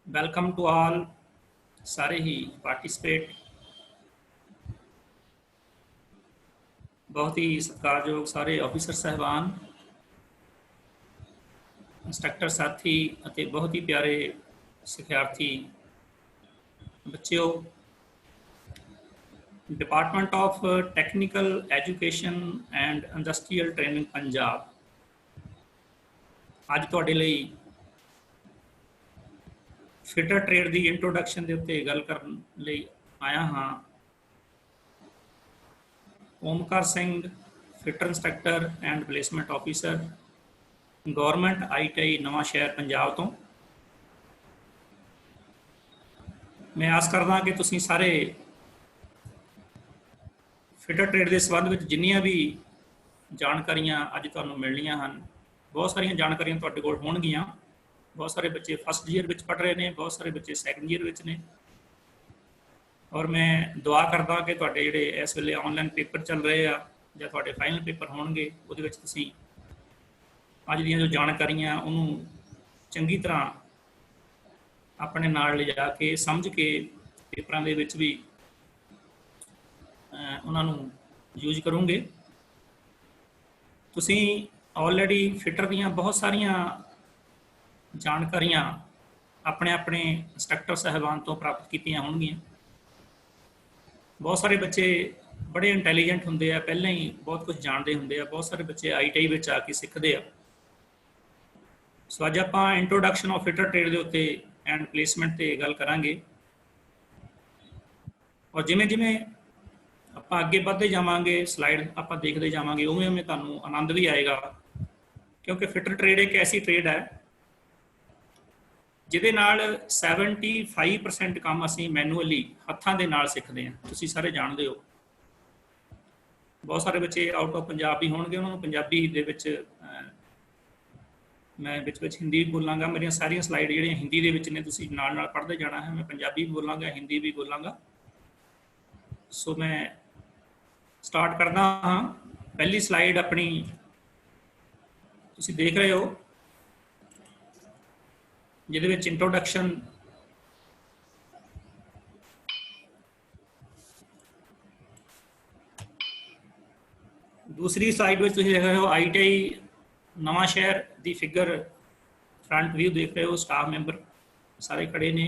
Welcome to all. सारे ही participate बहुत ही सत्कारयोग सारे ऑफिसर साहबान, इंस्ट्रक्टर साथी ਅਤੇ बहुत ही प्यारे सिखियार्थी बच्चों। Department of technical education and industrial training Punjab ਅੱਜ ਤੁਹਾਡੇ ਲਈ ਫਿਟਰ ਟ੍ਰੇਡ ਦੀ ਇੰਟਰੋਡਕਸ਼ਨ ਦੇ ਉੱਤੇ ਗੱਲ ਕਰਨ ਲਈ ਆਇਆ ਹਾਂ। Omkar Singh, fitter instructor and placement officer, government ITI ਨਵਾਂ ਸ਼ਹਿਰ ਪੰਜਾਬ ਤੋਂ। ਮੈਂ ਆਸ ਕਰਦਾ ਕਿ ਤੁਸੀਂ ਸਾਰੇ ਫਿਟਰ ਟ੍ਰੇਡ ਦੇ ਸੰਬੰਧ ਵਿੱਚ ਜਿੰਨੀਆਂ ਵੀ ਜਾਣਕਾਰੀਆਂ ਅੱਜ ਤੁਹਾਨੂੰ ਮਿਲਣੀਆਂ ਹਨ, ਬਹੁਤ ਸਾਰੀਆਂ ਜਾਣਕਾਰੀਆਂ ਤੁਹਾਡੇ ਕੋਲ ਹੋਣਗੀਆਂ। बहुत सारे बच्चे फस्ट ईयर में पढ़ रहे हैं, बहुत सारे बच्चे सैकेंड ईयर में ने। और मैं दुआ करदा कि तुहाडे जिहड़े इस वेले ऑनलाइन पेपर चल रहे हैं जां तुहाडे फाइनल पेपर होणगे, उहदे विच तुसीं अज दीयां जो जानकारियां उहनूं चंगी तरह अपने नाल लिजा के समझ के पेपरां दे विच भी उहनां नूं यूज करोगे। तुसीं ऑलरेडी फिटर दीयां बहुत सारियां जानकारियां अपने अपने इंस्ट्रक्टर साहबान तो प्राप्त कीतियां होणगियां। बहुत सारे बच्चे बड़े इंटैलीजेंट होंदे आ, पहले ही बहुत कुछ जानते होंदे आ। बहुत सारे बच्चे ITI विच आके सीखते आ। सो अज आपां इंट्रोडक्शन ऑफ फिटर ट्रेड दे उत्ते एंड प्लेसमेंट ते गल करांगे। और जिमें जिमें आपां अगे वधदे जावांगे, स्लाइड आपां देखते जावांगे, उवें उवें तुहानूं आनंद भी आएगा, क्योंकि फिटर ट्रेड एक ऐसी ट्रेड है ਜਿਹਦੇ ਨਾਲ 75% ਕੰਮ ਅਸੀਂ ਮੈਨੂਅਲੀ ਹੱਥਾਂ ਦੇ ਨਾਲ ਸਿੱਖਦੇ ਹਾਂ। ਤੁਸੀਂ ਸਾਰੇ ਜਾਣਦੇ ਹੋ ਬਹੁਤ ਸਾਰੇ ਬੱਚੇ ਆਊਟ ਆਫ ਪੰਜਾਬ ਵੀ ਹੋਣਗੇ, ਉਹਨਾਂ ਨੂੰ ਪੰਜਾਬੀ ਦੇ ਵਿੱਚ ਮੈਂ ਵਿੱਚ ਹਿੰਦੀ ਵੀ ਬੋਲਾਂਗਾ। ਮੇਰੀਆਂ ਸਾਰੀਆਂ ਸਲਾਈਡ ਜਿਹੜੀਆਂ ਹਿੰਦੀ ਦੇ ਵਿੱਚ ਨੇ, ਤੁਸੀਂ ਨਾਲ ਨਾਲ ਪੜ੍ਹਦੇ ਜਾਣਾ ਹੈ। ਮੈਂ ਪੰਜਾਬੀ ਵੀ ਬੋਲਾਂਗਾ, ਹਿੰਦੀ ਵੀ ਬੋਲਾਂਗਾ। ਸੋ ਮੈਂ ਸਟਾਰਟ ਕਰਦਾ ਹਾਂ। ਪਹਿਲੀ ਸਲਾਈਡ ਆਪਣੀ ਤੁਸੀਂ ਦੇਖ ਰਹੇ ਹੋ, ਜਿਹਦੇ ਵਿੱਚ ਇੰਟਰੋਡਕਸ਼ਨ दूसरी साइड में तुसीं देख रहे हो ITI नवां शहर की फिगर फ्रंट व्यू देख रहे हो। स्टाफ मैंबर सारे खड़े ने,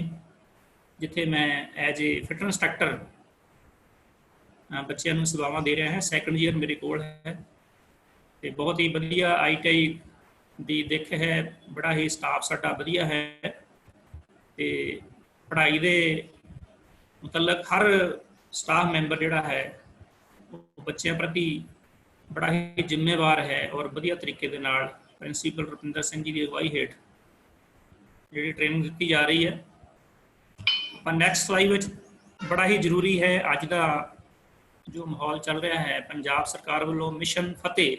जिथे मैं एज ए फिटर इंस्ट्रक्टर बच्चों को सेवावां दे रहा है। सैकेंड ईयर मेरे कोल है तो बहुत ही वधिया ITI दी दिख है, बड़ा ही स्टाफ साडा वधिया है ते पढ़ाई दे मुतलक हर स्टाफ मैंबर जिहड़ा है बच्चों प्रति बड़ा ही जिम्मेवार है और वधिया तरीके दे नाल प्रिंसीपल रुपिंदर सिंह जी की अगवाई हेठ जिहड़ी ट्रेनिंग दी जा रही है। पर नैक्सट स्लाइड में बड़ा ही जरूरी है, अज का जो माहौल चल रहा है, पंजाब सरकार वालों मिशन फतेह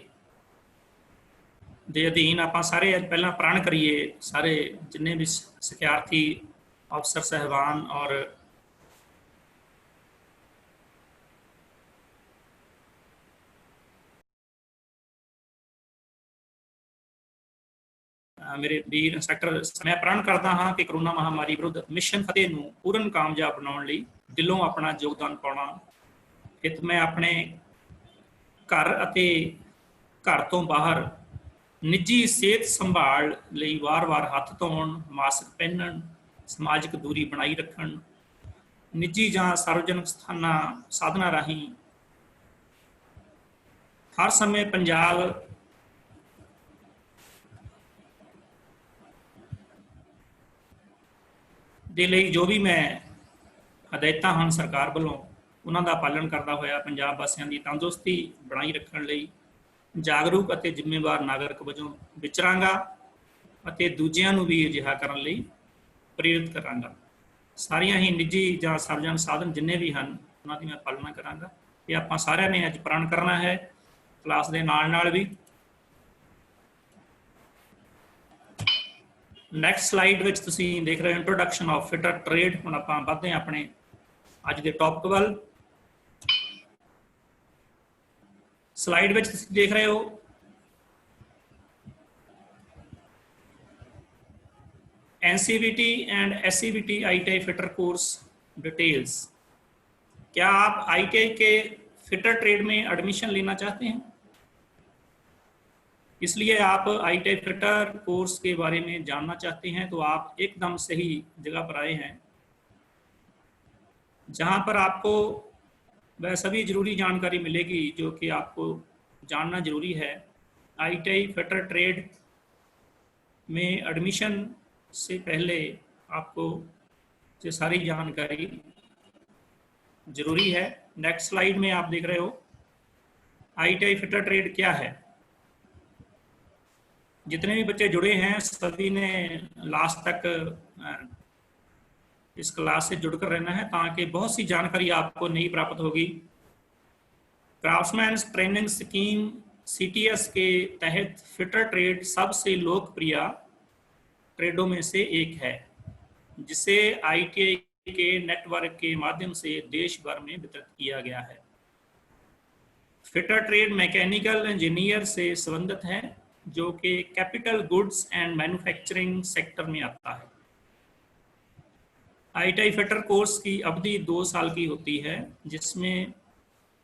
ਦੇ ਅਧੀਨ ਆਪਾਂ ਸਾਰੇ ਅੱਜ ਪਹਿਲਾਂ ਪ੍ਰਣ ਕਰੀਏ। ਸਾਰੇ ਜਿੰਨੇ ਵੀ ਸਿਖਿਆਰਥੀ ਅਫਸਰ ਸਾਹਿਬਾਨ ਔਰ ਮੇਰੇ ਵੀਰ ਇੰਸਟ੍ਰਕਟਰ, ਮੈਂ ਪ੍ਰਣ ਕਰਦਾ ਹਾਂ ਕਿ ਕਰੋਨਾ ਮਹਾਮਾਰੀ ਵਿਰੁੱਧ ਮਿਸ਼ਨ ਫਤਿਹ ਨੂੰ ਪੂਰਨ ਕਾਮਯਾਬ ਬਣਾਉਣ ਲਈ ਦਿਲੋਂ ਆਪਣਾ ਯੋਗਦਾਨ ਪਾਉਣਾ ਹਿਤ ਮੈਂ ਆਪਣੇ ਘਰ ਅਤੇ ਘਰ ਤੋਂ ਬਾਹਰ निजी सेहत संभाल लई वार-वार हथ धोण, मास्क पहनण, समाजिक दूरी बनाई रखण, निजी जां सार्वजनिक स्थानां साधना राही हर समय पंजाब दे लई जो भी मैं हदायतां हन सरकार वालों उन्हां दा पालन करदा होया पंजाब वासियां दी तंदुरुस्ती बनाई रखण लई जागरूक ਅਤੇ ਜ਼ਿੰਮੇਵਾਰ ਨਾਗਰਿਕ ਵਜੋਂ ਵਿਚਰਾਂਗਾ ਅਤੇ ਦੂਜਿਆਂ ਨੂੰ ਵੀ ਅਜਿਹਾ ਕਰਨ ਲਈ ਪ੍ਰੇਰਿਤ ਕਰਾਂਗਾ। ਸਾਰੀਆਂ ਹੀ ਨਿੱਜੀ ਜਾਂ ਸਾਰਵਜਨਿਕ ਸਾਧਨ ਜਿੰਨੇ ਵੀ ਹਨ ਉਹਨਾਂ ਦੀ ਮੈਂ ਪਾਲਣਾ ਕਰਾਂਗਾ। ਇਹ ਆਪਾਂ ਸਾਰਿਆਂ ਨੇ ਅੱਜ ਪ੍ਰਣ ਕਰਨਾ ਹੈ ਕਲਾਸ ਦੇ ਨਾਲ ਨਾਲ ਵੀ। ਨੈਕਸਟ ਸਲਾਈਡ ਵਿੱਚ ਤੁਸੀਂ ਦੇਖ ਰਹੇ ਹੋ ਇੰਟਰੋਡਕਸ਼ਨ ਆਫ ਫਿਟਰ ਟ੍ਰੇਡ। ਹੁਣ ਆਪਾਂ ਵੱਧਦੇ ਹਾਂ ਆਪਣੇ ਅੱਜ ਦੇ ਟੌਪਿਕ ਵੱਲ। स्लाइड में देख रहे हो NCVT and SCVT ITI fitter course details. क्या आप ITI के फिटर ट्रेड में एडमिशन लेना चाहते हैं? इसलिए आप ITI फिटर कोर्स के बारे में जानना चाहते हैं तो आप एकदम सही जगह पर आए हैं, जहां पर आपको वह सभी ज़रूरी जानकारी मिलेगी जो कि आपको जानना ज़रूरी है। ITI फिटर ट्रेड में एडमिशन से पहले आपको ये सारी जानकारी ज़रूरी है। नेक्स्ट स्लाइड में आप देख रहे हो ITI फिटर ट्रेड क्या है। जितने भी बच्चे जुड़े हैं सभी ने लास्ट तक इस क्लास से जुड़कर रहना है ताकि बहुत सी जानकारी आपको नई प्राप्त होगी। क्राफ्ट्समैन ट्रेनिंग स्कीम CTS के तहत फिटर ट्रेड सबसे लोकप्रिय ट्रेडों में से एक है, जिसे ITI के नेटवर्क के माध्यम से देश भर में वितरित किया गया है। फिटर ट्रेड मैकेनिकल इंजीनियर से संबंधित है, जो कि capital goods and manufacturing sector में आता है। ITI फिटर कोर्स की अवधि 2 साल की होती है, जिसमें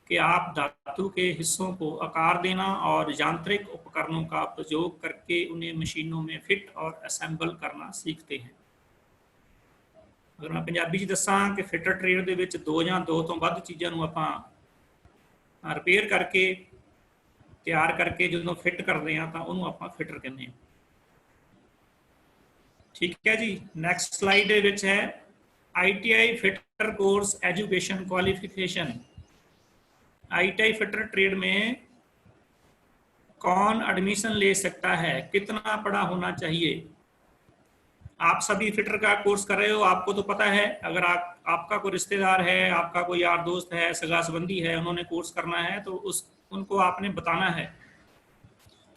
कि आप धातु के हिस्सों को आकार देना और यांत्रिक उपकरणों का प्रयोग करके उन्हें मशीनों में फिट और असेंबल करना सीखते हैं। अगर मैं पंजाबी च दसां कि फिटर ट्रेड ਦੇ ਵਿੱਚ 2 ਜਾਂ 2 ਤੋਂ ਵੱਧ ਚੀਜ਼ਾਂ ਨੂੰ ਆਪਾਂ ਰਿਪੇਅਰ ਕਰਕੇ ਤਿਆਰ ਕਰਕੇ ਜਦੋਂ ਫਿੱਟ ਕਰਦੇ ਹਾਂ ਤਾਂ ਉਹਨੂੰ ਆਪਾਂ ਫਿਟਰ ਕਹਿੰਦੇ ਹਾਂ। ਠੀਕ ਹੈ ਜੀ। ਨੈਕਸਟ ਸਲਾਈਡ ਦੇ ਵਿੱਚ ਹੈ ITI fitter course education qualification. ITI fitter trade में कौन एडमिशन ले सकता है, कितना पढ़ा होना चाहिए? आप सभी फिटर का कोर्स कर रहे हो, आपको तो पता है। अगर आपका कोई रिश्तेदार है, आपका कोई यार दोस्त है, सगा संबंधी है, उन्होंने कोर्स करना है तो उनको आपने बताना है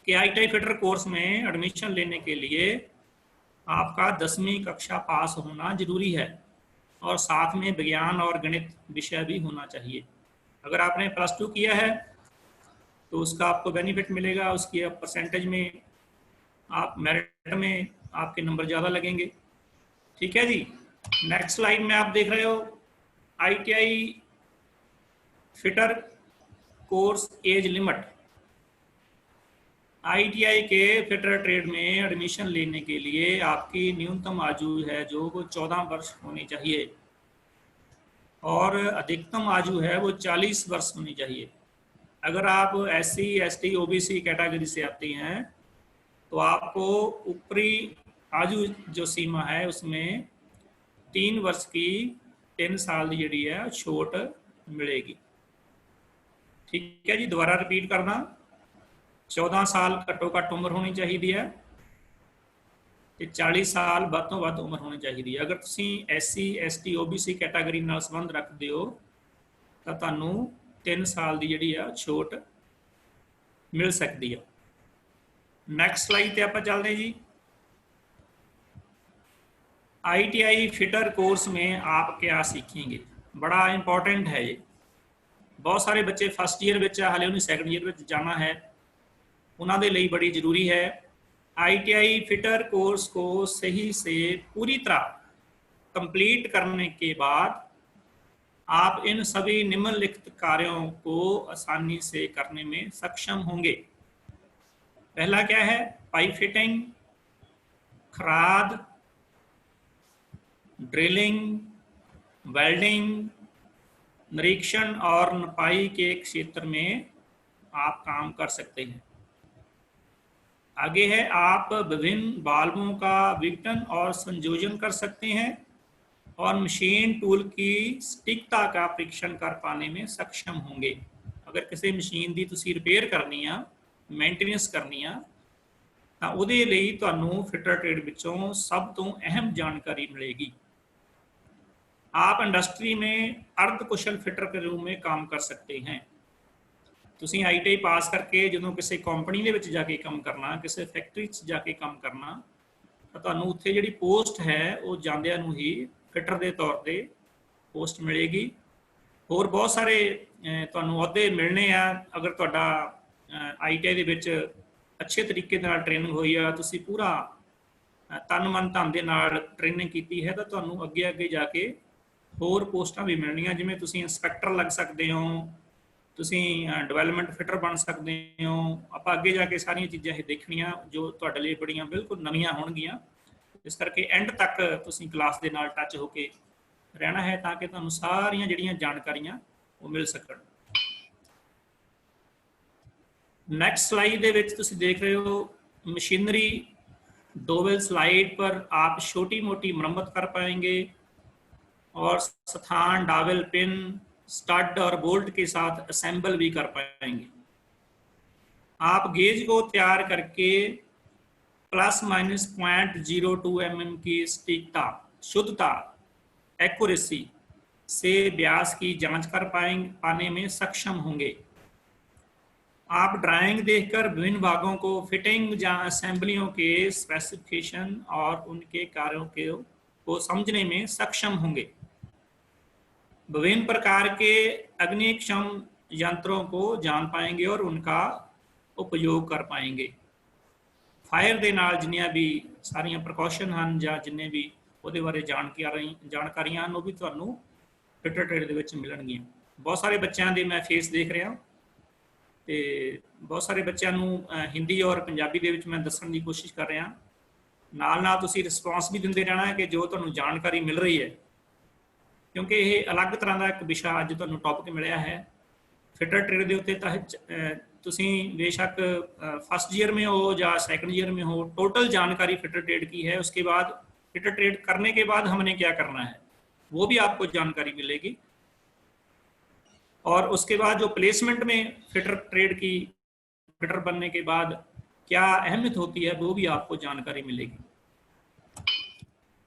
कि ITI फिटर कोर्स में एडमिशन लेने के लिए आपका 10वीं कक्षा पास होना जरूरी है और साथ में विज्ञान और गणित विषय भी होना चाहिए। अगर आपने +2 किया है तो उसका आपको बेनिफिट मिलेगा, उसकी परसेंटेज में आप मेरिट में आपके नंबर ज़्यादा लगेंगे। ठीक है जी। नेक्स्ट स्लाइड में आप देख रहे हो ITI fitter course age limit. ITI के फिटर ट्रेड में एडमिशन लेने के लिए आपकी न्यूनतम आयु है जो वो 14 वर्ष होनी चाहिए और अधिकतम आयु है वो 40 वर्ष होनी चाहिए। अगर आप SC ST OBC कैटेगरी से आते हैं तो आपको ऊपरी आयु जो सीमा है उसमें 3 वर्ष की 3 साल की जी है छूट मिलेगी। ठीक है जी। दोबारा रिपीट करना, 14 साल घट्टो घट्ट उम्र होनी चाहिए है तो 40 साल ਵੱਧ ਤੋਂ ਵੱਧ उम्र होनी चाहिए। अगर तुसी SC ST OBC कैटेगरी ਨਾਲ संबंध रखते हो तो ਤੁਹਾਨੂੰ 3 साल की जी है छूट मिल सकती है। नैक्सट स्लाइड पर आप चलते जी। ITI फिटर कोर्स में आप क्या सीखेंगे, बड़ा इंपॉर्टेंट है ये। बहुत सारे बच्चे फर्स्ट ईयर में हाले उन्हें सैकेंड ईयर में जाना है, उन्होंने लिए बड़ी जरूरी है। ITI फिटर कोर्स को सही से पूरी तरह कंप्लीट करने के बाद आप इन सभी निम्नलिखित कार्यों को आसानी से करने में सक्षम होंगे। पहला क्या है, पाइप फिटिंग, खराद, ड्रिलिंग, वेल्डिंग, निरीक्षण और नपाई के क्षेत्र में आप काम कर सकते हैं। आगे है, आप विभिन्न बाल्बों का विघटन और संयोजन कर सकते हैं और मशीन टूल की सटीकता का परीक्षण कर पाने में सक्षम होंगे। अगर किसी मशीन की तुसी रिपेयर करनी है, मेंटेनेंस करनी है तो उहदे लई तुहानूं फिटर ट्रेड विचों सब तो अहम जानकारी मिलेगी। आप इंडस्ट्री में अर्ध कुशल फिटर के रूप में काम कर सकते हैं। तुसी ITI पास करके जो किसी कंपनी के विच जाके काम करना, किसी फैक्ट्री जाके काम करना तो तुहानूं उत्थे जिहड़ी पोस्ट है वो जांदियां नूं ही फिटर के तौर पर पोस्ट मिलेगी। होर बहुत सारे तुहानूं अहुदे मिलने आ अगर तुहाडा ITI दे विच अच्छे तरीके नाल ट्रेनिंग हुई है, तुसी पूरा तन मन धन दे नाल ट्रेनिंग कीती है तो तुहानूं अगे अगे जाके होर पोस्टां भी मिलणीਆਂ, जिवें तुसीं इंस्पैक्टर लग सकते हो, तुसीं डिवेलपमेंट फिटर बन सकते हो। आपां अगे जाके सारियां चीज़ां ये देखणीਆਂ जो तुहाडे लई बड़ियां बिल्कुल नवीਆਂ होणगीਆਂ। इस करके एंड तक तुसीं क्लास दे नाल टच होके रहना है ताकि तुहानूं सारियां जिहड़ियां जानकारियां वो मिल सकण। नेक्स्ट स्लाइड दे विच तुसीं देख रहे हो मशीनरी डोवेल स्लाइड पर आप छोटी मोटी मरम्मत कर पाएंगे और स्थान डावेल पिन स्टड और बोल्ट के साथ असेंबल भी कर पाएंगे। आप गेज को तैयार करके ±0.02 mm की सटीकता, शुद्धता, एक्यूरेसी से व्यास की जांच कर पाने में सक्षम होंगे। आप ड्राइंग देखकर विभिन्न भागों को फिटिंग या असेंबलियों के स्पेसिफिकेशन और उनके कार्यों को समझने में सक्षम होंगे। विभिन्न प्रकार के अग्निक्षम यंत्रों को जान पाएंगे और उनका उपयोग कर पाएंगे। फायर दे नाल जिन्नियां भी सारियां प्रिकॉशन हैं या जिन्ने भी ਉਹਦੇ ਬਾਰੇ ਜਾਣਕਾਰੀਆਂ ਨੂੰ ਵੀ ਤੁਹਾਨੂੰ ਫਿਟਰ ਟ੍ਰੇਡ ਦੇ ਵਿੱਚ ਮਿਲਣਗੀਆਂ। ਬਹੁਤ ਸਾਰੇ ਬੱਚਿਆਂ ਦੇ ਮੈਂ ਫੇਸ ਦੇਖ ਰਿਹਾ ਤੇ ਬਹੁਤ ਸਾਰੇ ਬੱਚਿਆਂ ਨੂੰ ਹਿੰਦੀ ਔਰ ਪੰਜਾਬੀ ਦੇ ਵਿੱਚ ਮੈਂ ਦੱਸਣ ਦੀ ਕੋਸ਼ਿਸ਼ ਕਰ ਰਿਹਾ। ਨਾਲ ਨਾਲ ਤੁਸੀਂ ਰਿਸਪੌਂਸ ਵੀ ਦਿੰਦੇ ਰਹਿਣਾ ਹੈ ਕਿ ਜੋ ਤੁਹਾਨੂੰ ਜਾਣਕਾਰੀ ਮਿਲ ਰਹੀ ਹੈ, ਕਿਉਂਕਿ ਇਹ ਅਲੱਗ ਤਰ੍ਹਾਂ ਦਾ ਇੱਕ ਵਿਸ਼ਾ ਅੱਜ ਤੁਹਾਨੂੰ ਟੌਪਿਕ ਮਿਲਿਆ ਹੈ ਫਿਟਰ ट्रेड ਦੇ ਉੱਤੇ। ਤਾਂ ਤੁਸੀਂ बेशक फर्स्ट ईयर में हो या सेकंड ईयर में हो, टोटल जानकारी फिटर ट्रेड की है। उसके बाद फिटर ट्रेड करने के बाद हमने क्या करना है वो भी आपको जानकारी मिलेगी, और उसके बाद जो प्लेसमेंट में फिटर ट्रेड की, फिटर बनने के बाद क्या अहमियत होती है वो भी आपको जानकारी मिलेगी।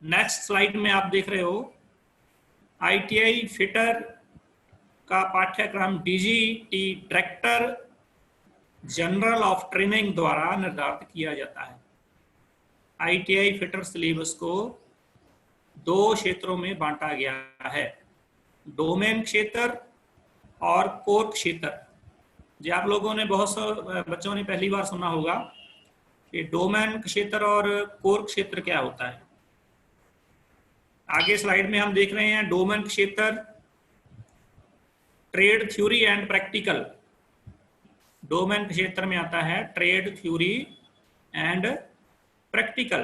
नेक्स्ट स्लाइड में आप देख रहे हो ITI फिटर का पाठ्यक्रम DGT director general of training द्वारा निर्धारित किया जाता है। ITI फिटर सिलेबस को 2 क्षेत्रों में बांटा गया है, डोमेन क्षेत्र और कोर क्षेत्र। जो आप लोगों ने बहुत से बच्चों ने पहली बार सुना होगा कि डोमेन क्षेत्र और कोर क्षेत्र क्या होता है। आगे स्लाइड में हम देख रहे हैं डोमेन क्षेत्र trade theory and practical. Domain क्षेत्र में आता है ट्रेड थ्योरी एंड प्रैक्टिकल,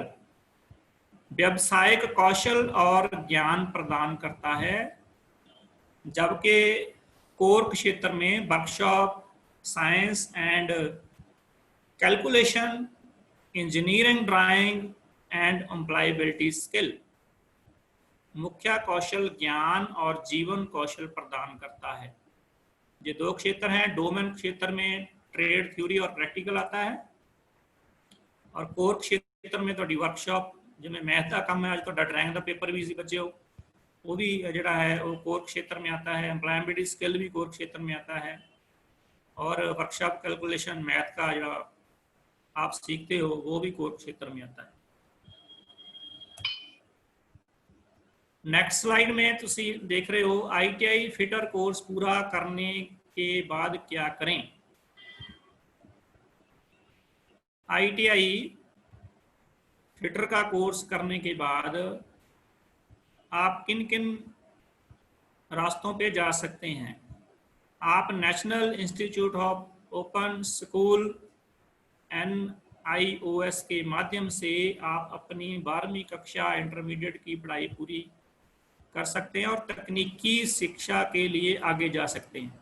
व्यवसायिक कौशल और ज्ञान प्रदान करता है, जबकि कोर क्षेत्र में workshop, science and calculation, engineering, drawing and employability skill मुख्य कौशल, ज्ञान और जीवन कौशल प्रदान करता है। ये 2 क्षेत्र हैं। डोमेन क्षेत्र में ट्रेड थ्योरी और प्रैक्टिकल आता है, और कोर क्षेत्र में थोड़ी वर्कशॉप जिमें मैथ का काम है। अज तो ड्राइंग का पेपर भी बच्चे हो वो भी जोड़ा है वो कोर क्षेत्र में आता है। एम्प्लॉयबिलिटी स्किल भी कोर क्षेत्र में आता है, और वर्कशॉप, कैलकुलेशन, मैथ का जो आप सीखते हो वो भी कोर क्षेत्र में आता है। नेक्स्ट स्लाइड में तुसी देख रहे हो ITI फिटर कोर्स पूरा करने के बाद क्या करें। ITI फिटर का कोर्स करने के बाद आप किन किन रास्तों पे जा सकते हैं। आप national institute of open school NIOS के माध्यम से आप अपनी 12वीं कक्षा इंटरमीडिएट की पढ़ाई पूरी कर सकते हैं और तकनीकी शिक्षा के लिए आगे जा सकते हैं।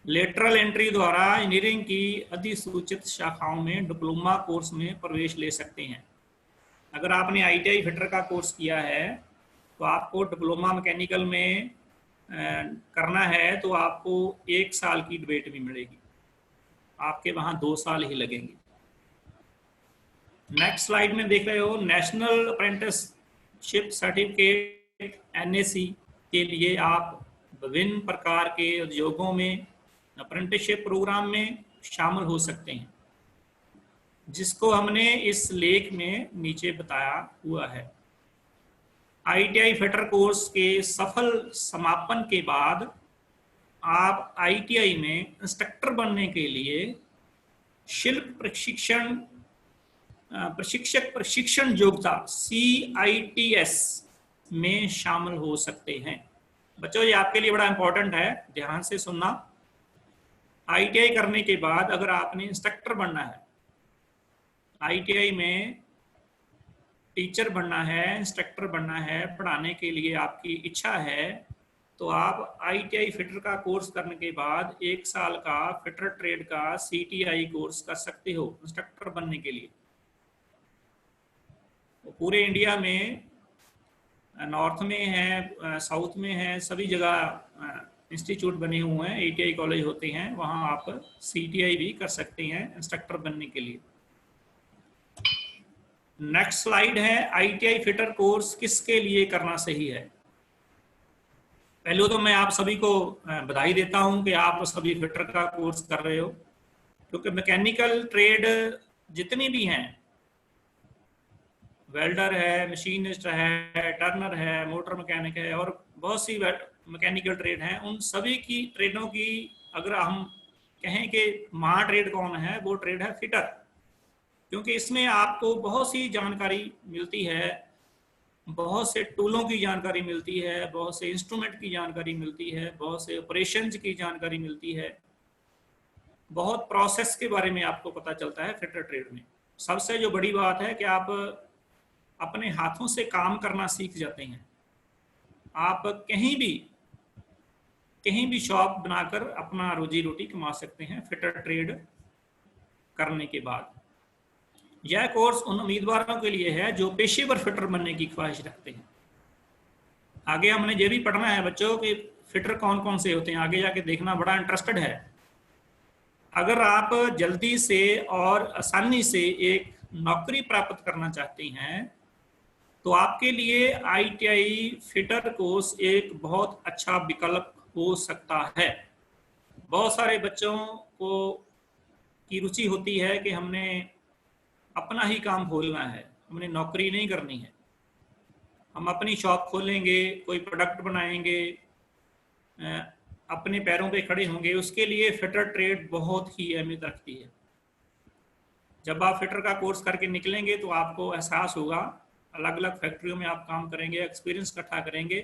लेटरल एंट्री द्वारा इंजीनियरिंग की अधिसूचित शाखाओं में डिप्लोमा कोर्स में प्रवेश ले सकते हैं। अगर आपने ITI फिटर का कोर्स किया है तो आपको डिप्लोमा मैकेनिकल में करना है तो आपको 1 साल की डिबेट भी मिलेगी, आपके वहाँ 2 साल ही लगेंगे। नेक्स्ट स्लाइड में देख रहे हो नेशनल अप्रेंटिसशिप सर्टिफिकेट NAC के लिए आप विभिन्न प्रकार के उद्योगों में अप्रेंटिसशिप प्रोग्राम में शामिल हो सकते हैं, जिसको हमने इस लेख में नीचे बताया हुआ है। ITI फिटर कोर्स के सफल समापन के बाद आप ITI में इंस्ट्रक्टर बनने के लिए शिल्प प्रशिक्षण प्रशिक्षक प्रशिक्षण योग्यता CITS में शामिल हो सकते हैं। बच्चों ये आपके लिए बड़ा इंपॉर्टेंट है, ध्यान से सुनना। ITI करने के बाद अगर आपने इंस्ट्रक्टर बनना है, ITI में टीचर बनना है, इंस्ट्रक्टर बनना है, पढ़ाने के लिए आपकी इच्छा है, तो आप ITI फिटर का कोर्स करने के बाद 1 साल का फिटर ट्रेड का CTI कोर्स कर सकते हो इंस्ट्रक्टर बनने के लिए। तो पूरे इंडिया में नॉर्थ में है, साउथ में है, सभी जगह इंस्टीट्यूट बने हुए हैं, ITI कॉलेज होते हैं, वहाँ आप CTI भी कर सकते हैं इंस्ट्रक्टर बनने के लिए। नेक्स्ट स्लाइड है, ITI फिटर कोर्स किसके लिए करना सही है। पहले तो मैं आप सभी को बधाई देता हूं कि आप सभी फिटर का कोर्स कर रहे हो, क्योंकि मैकेनिकल ट्रेड जितनी भी हैं, वेल्डर है, मशीनिस्ट है, टर्नर है, मोटर मैकेनिक है, और बहुत सी मैकेनिकल ट्रेड हैं, उन सभी की ट्रेडों की अगर हम कहें कि महा ट्रेड कौन है, वो ट्रेड है फिटर। क्योंकि इसमें आपको बहुत सी जानकारी मिलती है, बहुत से टूलों की जानकारी मिलती है, बहुत से इंस्ट्रूमेंट की जानकारी मिलती है, बहुत से ऑपरेशंस की जानकारी मिलती है, बहुत प्रोसेस के बारे में आपको पता चलता है फिटर ट्रेड में। सबसे जो बड़ी बात है कि आप अपने हाथों से काम करना सीख जाते हैं। आप कहीं भी शॉप बनाकर अपना रोजी रोटी कमा सकते हैं फिटर ट्रेड करने के बाद। यह कोर्स उन उम्मीदवारों के लिए है जो पेशेवर फिटर बनने की ख्वाहिश रखते हैं। आगे हमने ये भी पढ़ना है बच्चों कि फिटर कौन कौन से होते हैं, आगे जाके देखना बड़ा इंटरेस्टेड है। अगर आप जल्दी से और आसानी से एक नौकरी प्राप्त करना चाहते हैं तो आपके लिए ITI फिटर कोर्स एक बहुत अच्छा विकल्प हो सकता है। बहुत सारे बच्चों को की रुचि होती है कि हमने अपना ही काम खोलना है, हमने नौकरी नहीं करनी है, हम अपनी शॉप खोलेंगे, कोई प्रोडक्ट बनाएंगे, अपने पैरों पे खड़े होंगे। उसके लिए फिटर ट्रेड बहुत ही अहमियत रखती है। जब आप फिटर का कोर्स करके निकलेंगे तो आपको एहसास होगा, अलग अलग फैक्ट्रियों में आप काम करेंगे, एक्सपीरियंस इकट्ठा करेंगे,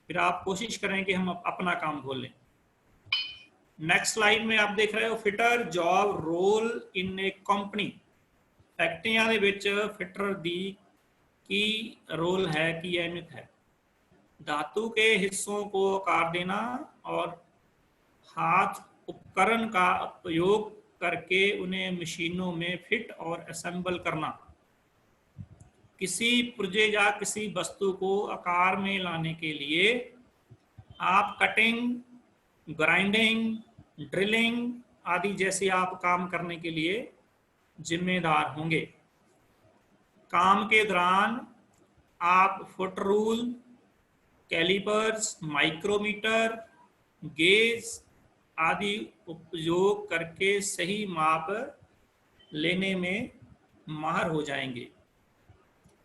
फिर आप कोशिश करें कि हम अपना काम खोलें। नेक्स्ट स्लाइड में आप देख रहे हो fitter job role in a company. फैक्ट्रियां ਦੇ ਵਿੱਚ फिटर ਦੀ की रोल है, की अहमियत है। धातु के हिस्सों को आकार देना और हाथ उपकरण का उपयोग करके उन्हें मशीनों में फिट और असेंबल करना। किसी पुर्जे या किसी वस्तु को आकार में लाने के लिए आप कटिंग, ग्राइंडिंग, ड्रिलिंग आदि जैसे आप काम करने के लिए जिम्मेदार होंगे। काम के दौरान आप foot rule, calipers, micrometer, gauge आदि उपयोग करके सही माप लेने में माहिर हो जाएंगे।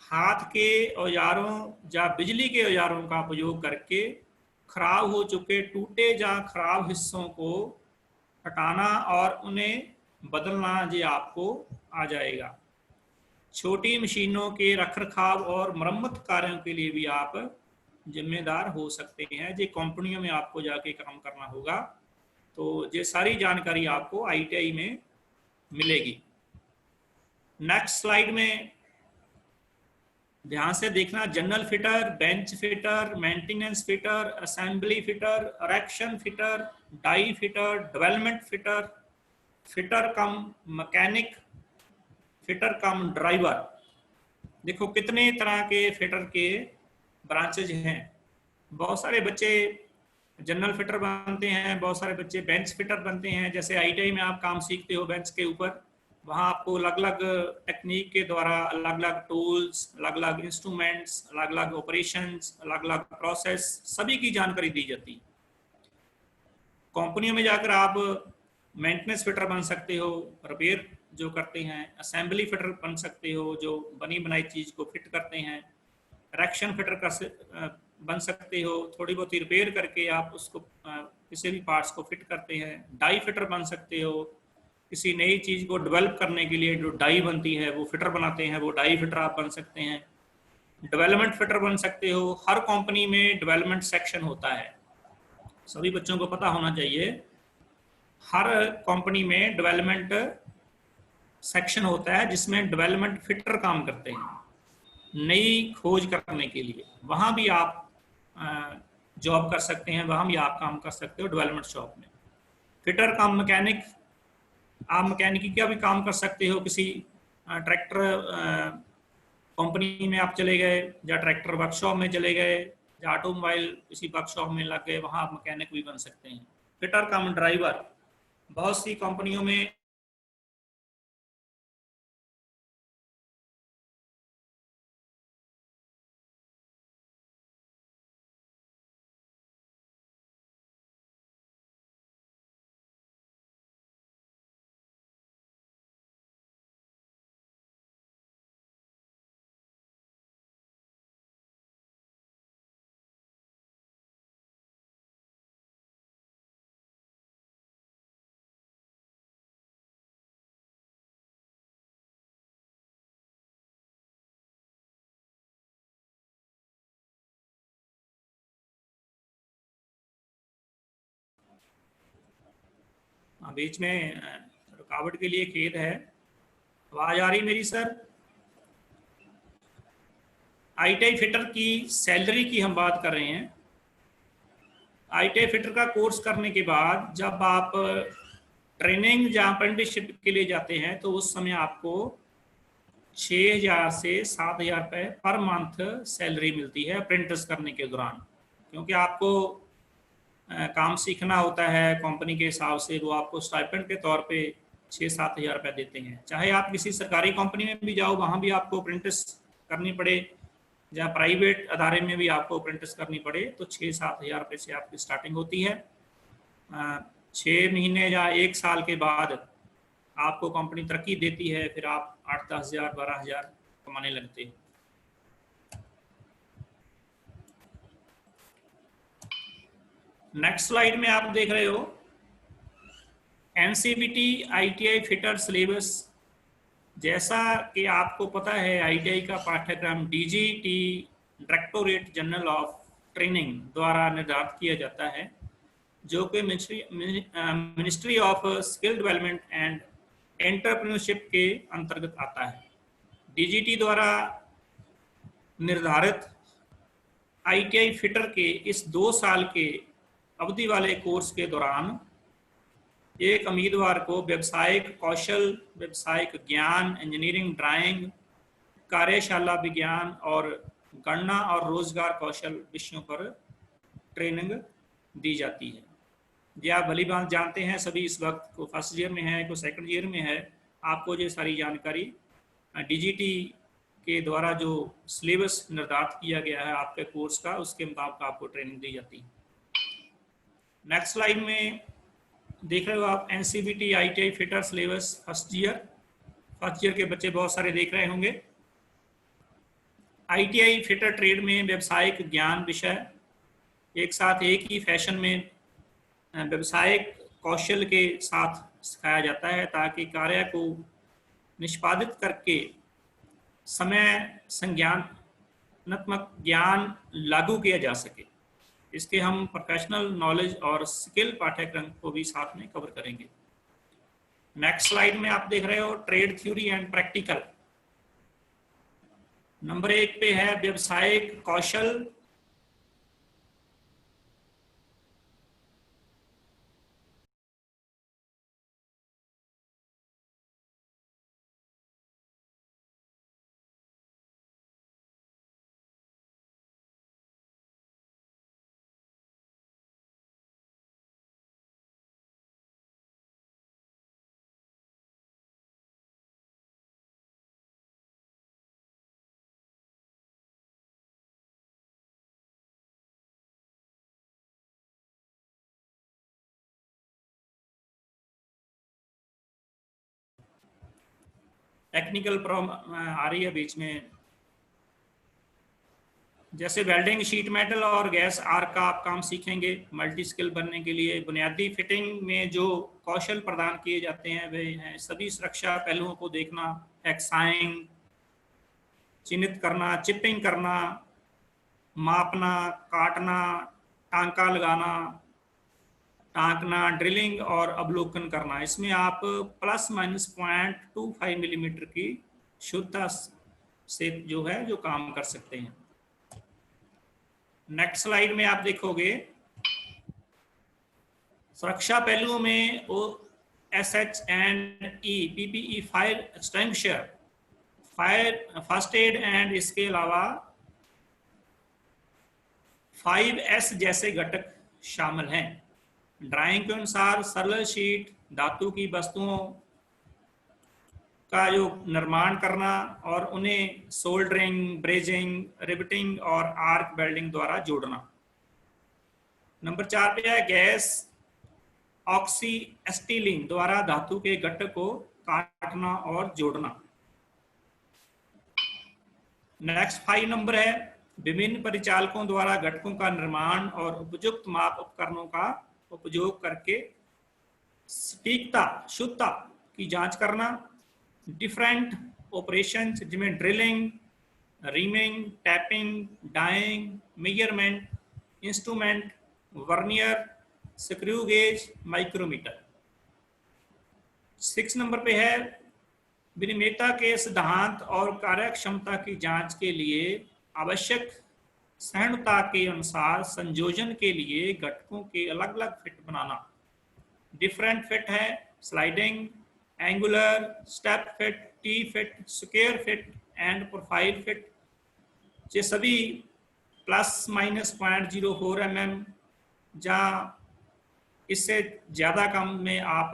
हाथ के औजारों या बिजली के औजारों का उपयोग करके खराब हो चुके, टूटे या खराब हिस्सों को हटाना और उन्हें बदलना ये आपको आ जाएगा। छोटी मशीनों के रखरखाव और मरम्मत कार्यों के लिए भी आप जिम्मेदार हो सकते हैं। ये कंपनियों में आपको जाके काम करना होगा, तो ये सारी जानकारी आपको ITI में मिलेगी। नेक्स्ट स्लाइड में ध्यान से देखना, general fitter, bench fitter, maintenance fitter, assembly fitter, erection fitter, die fitter, development fitter, fitter cum mechanic, fitter cum driver. देखो कितने तरह के फिटर के ब्रांचेज हैं। बहुत सारे बच्चे जनरल फिटर बनते हैं, बहुत सारे बच्चे बेंच फिटर बनते हैं। जैसे ITI में आप काम सीखते हो बेंच के ऊपर, वहाँ आपको अलग अलग टेक्निक के द्वारा अलग अलग टूल्स, अलग अलग इंस्ट्रूमेंट्स, अलग अलग ऑपरेशंस, अलग अलग प्रोसेस सभी की जानकारी दी जाती है। कंपनियों में जाकर आप मेंटेनेंस फिटर बन सकते हो, रिपेयर जो करते हैं, असेंबली फिटर बन सकते हो जो बनी बनाई चीज को फिट करते हैं, इरेक्शन फिटर कर बन सकते हो, थोड़ी बहुत रिपेयर करके आप उसको किसी भी पार्ट्स को फिट करते हैं, डाई फिटर बन सकते हो, किसी नई चीज़ को डेवलप करने के लिए जो डाई बनती है वो फिटर बनाते हैं, वो डाई फिटर आप बन सकते हैं, डेवलपमेंट फिटर बन सकते हो। हर कंपनी में डेवलपमेंट सेक्शन होता है, सभी बच्चों को पता होना चाहिए। हर कंपनी में डेवलपमेंट सेक्शन होता है जिसमें डेवलपमेंट फिटर काम करते हैं नई खोज करने के लिए। वहाँ भी आप जॉब कर सकते हैं, वहाँ भी आप काम कर सकते हो डेवलपमेंट शॉप में। फिटर का मैकेनिक, आप मैकेनिकी का भी काम कर सकते हो। किसी ट्रैक्टर कंपनी में आप चले गए, या ट्रैक्टर वर्कशॉप में चले गए, या ऑटोमोबाइल किसी वर्कशॉप में लग गए, वहाँ आप मैकेनिक भी बन सकते हैं। फिटर कम ड्राइवर, बहुत सी कंपनियों में बीच में रुकावट के लिए खेद है। आवाज आ रही मेरी सर? आईटीआई फिटर की सैलरी की हम बात कर रहे हैं। आईटीआई फिटर का कोर्स करने के बाद जब आप ट्रेनिंग या अप्रेंटिसशिप के लिए जाते हैं तो उस समय आपको 6,000 से 7,000 रुपये पर मंथ सैलरी मिलती है अप्रेंटिस करने के दौरान। क्योंकि आपको काम सीखना होता है कंपनी के हिसाब से, वो आपको स्टाइपेंड के तौर पे 6-7 हज़ार रुपये देते हैं। चाहे आप किसी सरकारी कंपनी में भी जाओ, वहाँ भी आपको अप्रेंटिस करनी पड़े, या प्राइवेट अदारे में भी आपको अप्रेंटिस करनी पड़े, तो 6-7 हज़ार रुपये से आपकी स्टार्टिंग होती है। 6 महीने या 1 साल के बाद आपको कंपनी तरक्की देती है, फिर आप 8-10 हज़ार 12 हज़ार कमाने लगते हैं। नेक्स्ट स्लाइड में आप देख रहे हो एनसीबीटी आईटीआई फिटर सिलेबस। जैसा कि आपको पता है, आईटीआई का पाठ्यक्रम DGT directorate general of training द्वारा निर्धारित किया जाता है, जो कि ministry of skill development and entrepreneurship के अंतर्गत आता है। डीजीटी द्वारा निर्धारित आईटीआई फिटर के इस 2 साल के अवधि वाले कोर्स के दौरान एक उम्मीदवार को व्यवसायिक कौशल, व्यावसायिक ज्ञान, इंजीनियरिंग ड्राइंग, कार्यशाला विज्ञान और गणना और रोजगार कौशल विषयों पर ट्रेनिंग दी जाती है। ये आप भली बात जानते हैं, सभी इस वक्त को फर्स्ट ईयर में है, को सेकंड ईयर में है। आपको ये सारी जानकारी डीजीटी के द्वारा जो सिलेबस निर्धारित किया गया है आपके कोर्स का, उसके मुताबिक आपको ट्रेनिंग दी जाती है। नेक्स्ट स्लाइड में देख रहे हो आप NCBT ITI fitter syllabus first year के बच्चे बहुत सारे देख रहे होंगे। आईटीआई फिटर ट्रेड में व्यवसायिक ज्ञान विषय एक साथ एक ही फैशन में व्यवसायिक कौशल के साथ सिखाया जाता है, ताकि कार्य को निष्पादित करके समय संज्ञानात्मक ज्ञान लागू किया जा सके। इसके हम प्रोफेशनल नॉलेज और स्किल पाठ्यक्रम को भी साथ में कवर करेंगे। नेक्स्ट स्लाइड में आप देख रहे हो trade theory and practical. Number 1 पे है व्यवसायिक कौशल। टेक्निकल प्रॉब्लम आ रही है बीच में, जैसे वेल्डिंग, शीट मेटल और गैस आर्क का आप काम सीखेंगे। मल्टी स्किल बनने के लिए बुनियादी फिटिंग में जो कौशल प्रदान किए जाते हैं वे हैं सभी सुरक्षा पहलुओं को देखना, एक्साइंग, चिन्हित करना, चिपिंग करना, मापना, काटना, टांका लगाना, टांकना, ड्रिलिंग और अवलोकन करना। इसमें आप ±0.25 मिलीमीटर की शुद्धता से जो है जो काम कर सकते हैं। नेक्स्ट स्लाइड में आप देखोगे सुरक्षा पहलुओं में OSHA PPE, fire extinguisher, fire first aid and इसके अलावा 5S जैसे घटक शामिल हैं। ड्राइंग के अनुसार सरल शीट, धातु की वस्तुओं का जो निर्माण करना और उन्हें सोल्डरिंग, ब्रेजिंग, रिवेटिंग और आर्क वेल्डिंग द्वारा जोड़ना। नंबर 4 पे है गैस ऑक्सी एस्टिलिंग द्वारा धातु के घटक को काटना और जोड़ना। नेक्स्ट 5 नंबर है विभिन्न परिचालकों द्वारा घटकों का निर्माण और उपयुक्त माप उपकरणों का उपयोग करके सटीकता, शुद्धता की जांच करना। डिफरेंट ऑपरेशंस जिनमें drilling, reaming, tapping, dieing, measurement, instrument, vernier, screw gauge, micrometer. 6 number पे है विनिमेयता के सिद्धांत और कार्यक्षमता की जांच के लिए आवश्यक सहिष्णुता के अनुसार संयोजन के लिए घटकों के अलग अलग फिट बनाना। डिफरेंट फिट है sliding, angular, step fit, T fit, square feet and profile fit. ये सभी ±0.04 mm जहाँ इससे ज़्यादा कम में आप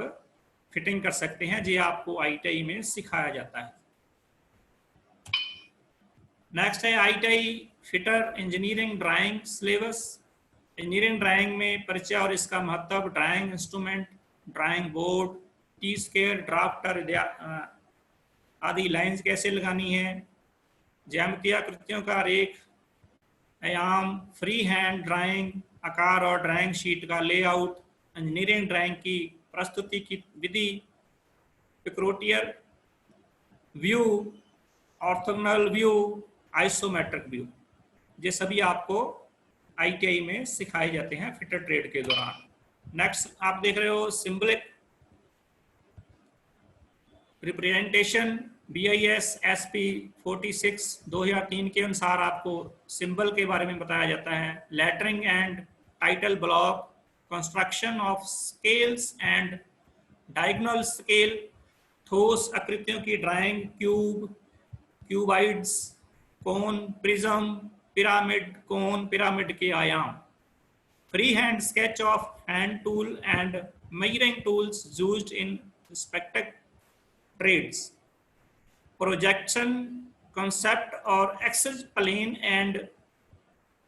फिटिंग कर सकते हैं। ये आपको ITI में सिखाया जाता है। नेक्स्ट है ITI fitter engineering drawing syllabus. Engineering drawing में परिचय और इसका महत्व, drawing instrument, drawing board, T scale, drafter आदि लाइंस कैसे लगानी है, ज्यामितीय आकृतियों का रेख आयाम, फ्री हैंड ड्राइंग, आकार और ड्राइंग शीट का लेआउट, इंजीनियरिंग ड्राइंग की प्रस्तुति की विधि, pictorial view, orthographic view, isometric view, ये सभी आपको ITI में सिखाए जाते हैं फिटर ट्रेड के दौरान। नेक्स्ट आप देख रहे हो सिंबलिक रिप्रेजेंटेशन BIS SP 46 2003 के अनुसार आपको सिंबल के बारे में बताया जाता है। Lettering and title block, construction of scales and diagonal scale, ठोस आकृतियों की drawing, cube, cuboids, cone, prism, pyramid, cone, pyramid के आयाम, free hand sketch of hand tool and measuring tools used in respective trades, projection concept or axis plane and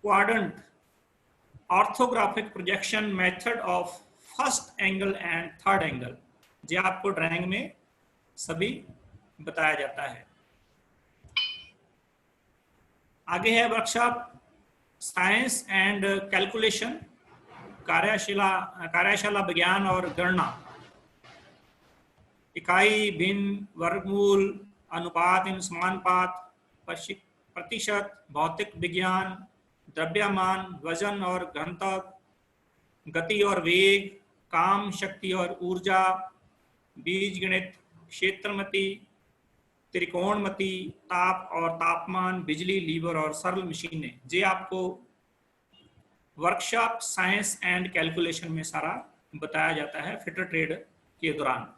quadrant, orthographic projection method of first angle and third angle, ये आपको drawing में सभी बताया जाता है। आगे है वर्कशॉप साइंस एंड कैलकुलेशन, कार्यशाला विज्ञान और गणना, इकाई, भिन्न, वर्गमूल, अनुपात, समानुपात, प्रतिशत, भौतिक विज्ञान, द्रव्यमान, वजन और घनत्व, गति और वेग, काम, शक्ति और ऊर्जा, बीजगणित, क्षेत्रमति, त्रिकोणमति, ताप और तापमान, बिजली, लीवर और सरल मशीनें, ये आपको वर्कशॉप साइंस एंड कैलकुलेशन में सारा बताया जाता है फिटर ट्रेड के दौरान।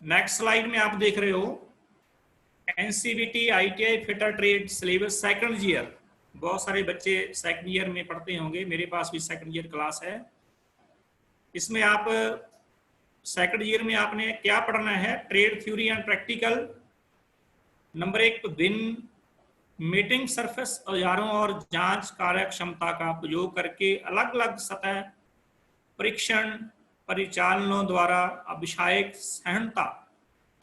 नेक्स्ट स्लाइड में आप देख रहे हो NCVT ITI fitter trade syllabus second year. बहुत सारे बच्चे सेकंड ईयर में पढ़ते होंगे, मेरे पास भी सेकंड ईयर क्लास है। इसमें आप सेकंड ईयर में आपने क्या पढ़ना है, trade theory and practical. Number 1 भिन्न मीटिंग सरफेस औजारों और जांच कार्यक्षमता का उपयोग करके अलग अलग सतह परीक्षण परिचालनों द्वारा अभिषेक सहिष्णुता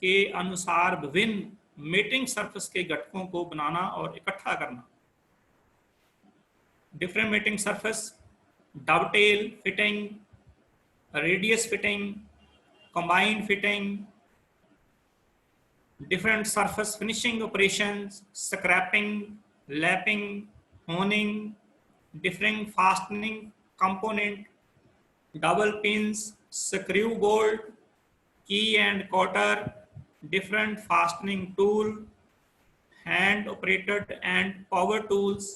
के अनुसार विभिन्न मेटिंग सरफेस के घटकों को बनाना और इकट्ठा करना। Different mating surface, dovetail fitting, radius fitting, combined fitting, different surface finishing operations, scraping, lapping, honing, different fastening component, double pins, screw bolt, key and cotter, different fastening tool, hand operated and power tools,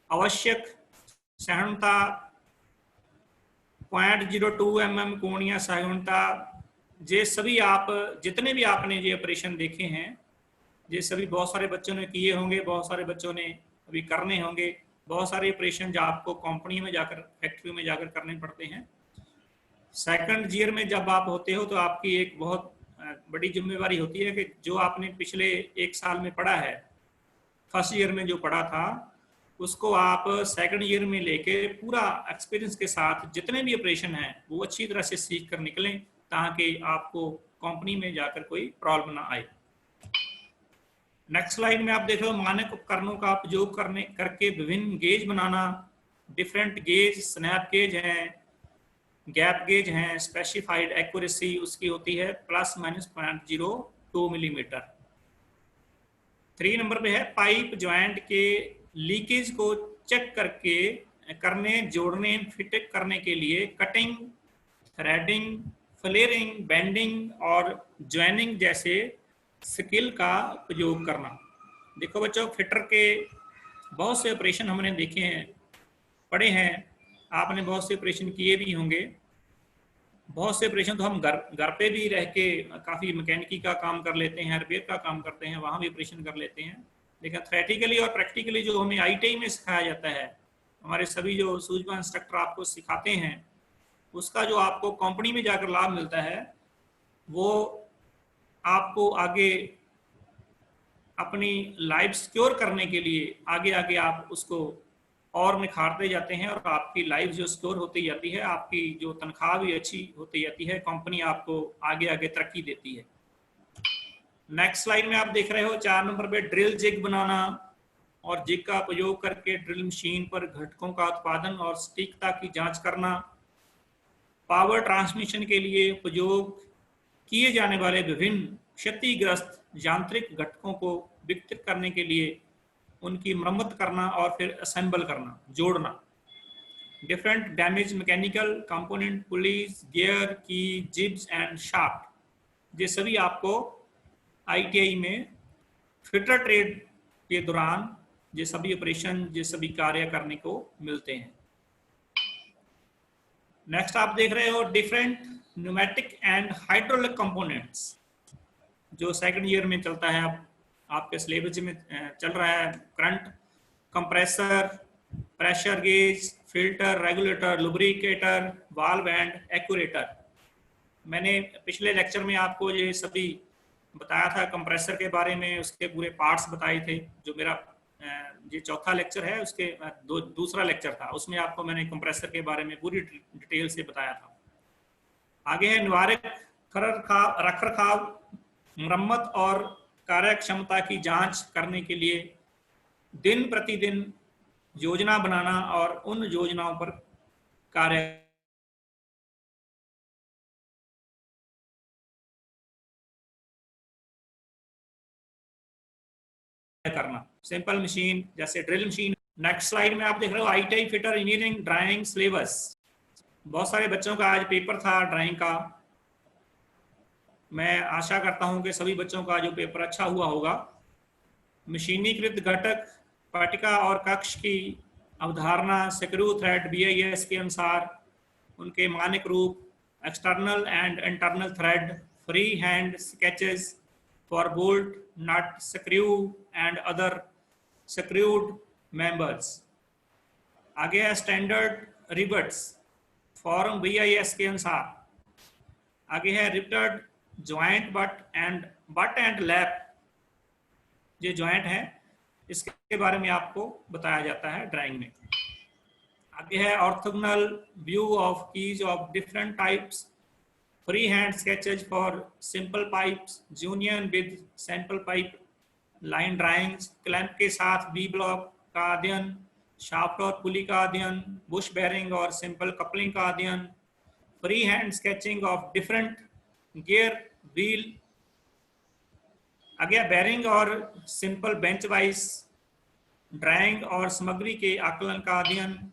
आवश्यक सहिष्णुता 0.02 mm कोणीय सहिष्णुता। ये सभी आप जितने भी आपने ये ऑपरेशन देखे हैं, ये सभी बहुत सारे बच्चों ने किए होंगे, बहुत सारे बच्चों ने अभी करने होंगे। बहुत सारे ऑपरेशन जो आपको कंपनी में जाकर, फैक्ट्री में जाकर करने पड़ते हैं। सेकंड ईयर में जब आप होते हो तो आपकी एक बहुत बड़ी जिम्मेवारी होती है कि जो आपने पिछले 1 साल में पढ़ा है, फर्स्ट ईयर में जो पढ़ा था, उसको आप सेकंड ईयर में लेके पूरा एक्सपीरियंस के साथ जितने भी ऑपरेशन हैं वो अच्छी तरह से सीख कर निकलें, ताकि आपको कंपनी में जाकर कोई प्रॉब्लम ना आए। नेक्स्ट स्लाइड में आप देख रहे हो मानक उपकरणों का उपयोग करके विभिन्न गेज बनाना। डिफरेंट गेज, स्नैप गेज हैं, गैप गेज हैं, स्पेसिफाइड एक्यूरेसी उसकी होती है ±0.02 मिलीमीटर। 3 नंबर पे है पाइप ज्वाइंट के लीकेज को चेक करने, जोड़ने, फिट करने के लिए कटिंग, थ्रेडिंग, फ्लेयरिंग, बेंडिंग और ज्वाइनिंग जैसे स्किल का उपयोग करना। देखो बच्चों, फिटर के बहुत से ऑपरेशन हमने देखे हैं, पढ़े हैं, आपने बहुत से ऑपरेशन किए भी होंगे। बहुत से ऑपरेशन तो हम घर पे भी रह के काफ़ी मैकेनिकी का काम कर लेते हैं, रिपेयर का काम करते हैं, वहाँ भी ऑपरेशन कर लेते हैं। लेकिन थ्योरेटिकली और प्रैक्टिकली जो हमें आईटीआई में सिखाया जाता है, हमारे सभी जो सूझबूझ इंस्ट्रक्टर आपको सिखाते हैं, उसका जो आपको कंपनी में जाकर लाभ मिलता है, वो आपको आगे अपनी लाइफ सिक्योर करने के लिए आगे आगे आप उसको और निखारते जाते हैं और आपकी लाइफ जो सिक्योर होती जाती है, आपकी जो तनख्वाह भी अच्छी होती जाती है, कंपनी आपको आगे आगे तरक्की देती है। नेक्स्ट स्लाइड में आप देख रहे हो 4 नंबर पे ड्रिल जिग बनाना और जिग का उपयोग करके ड्रिल मशीन पर घटकों का उत्पादन और सटीकता की जांच करना। पावर ट्रांसमिशन के लिए उपयोग किए जाने वाले विभिन्न क्षतिग्रस्त यांत्रिक घटकों को विकसित करने के लिए उनकी मरम्मत करना और फिर असेंबल करना, जोड़ना। Different damage mechanical component, pulleys, gear, की, जिब्स एंड शाफ्ट, ये सभी आपको आईटीआई में फिटर ट्रेड के दौरान ये सभी ऑपरेशन, ये सभी कार्य करने को मिलते हैं। नेक्स्ट आप देख रहे हो different pneumatic and hydraulic components, जो सेकंड ईयर में चलता है, अब आपके सिलेबस में चल रहा है। Current, compressor, pressure gauge, filter, regulator, lubricator, valve and actuator. मैंने पिछले लेक्चर में आपको ये सभी बताया था, कंप्रेसर के बारे में उसके पूरे पार्ट्स बताए थे। जो मेरा ये चौथा लेक्चर है, उसके दूसरा लेक्चर था, उसमें आपको मैंने कंप्रेसर के बारे में पूरी डिटेल से बताया था। आगे है निवारक, रखरखाव, मरम्मत और कार्य क्षमता की जांच करने के लिए दिन प्रतिदिन योजना बनाना और उन योजनाओं पर कार्य करना। सिंपल मशीन जैसे ड्रिल मशीन। नेक्स्ट स्लाइड में आप देख रहे हो ITI fitter engineering drawing syllabus. बहुत सारे बच्चों का आज पेपर था ड्राइंग का। मैं आशा करता हूं कि सभी बच्चों का जो पेपर अच्छा हुआ होगा। मशीनीकृत घटक, पट्टिका और कक्ष की अवधारणा, स्क्रू थ्रेड बीआईएस के अनुसार उनके मानक रूप, external and internal thread, free hand sketches for bolt, nut, screw and other screwed members. आगे है स्टैंडर्ड रिबट्स, फॉर्म बीआईएस के अनुसार। आगे है riveted joint but and lap, ये ज्वाइंट है, इसके बारे में आपको बताया जाता है ड्राइंग में। आगे है orthogonal view of keys of different types, free hand sketches for simple pipes, junior with sample pipe, line drawings, clamp के साथ वी ब्लॉक का अध्ययन, शाफ्ट और पुली का अध्ययन, बुश बेरिंग और सिंपल कपलिंग का अध्ययन, free hand sketching of different gear wheel, आगे बेरिंग और सिंपल बेंच वाइज ड्राइंग और सामग्री के आकलन का अध्ययन,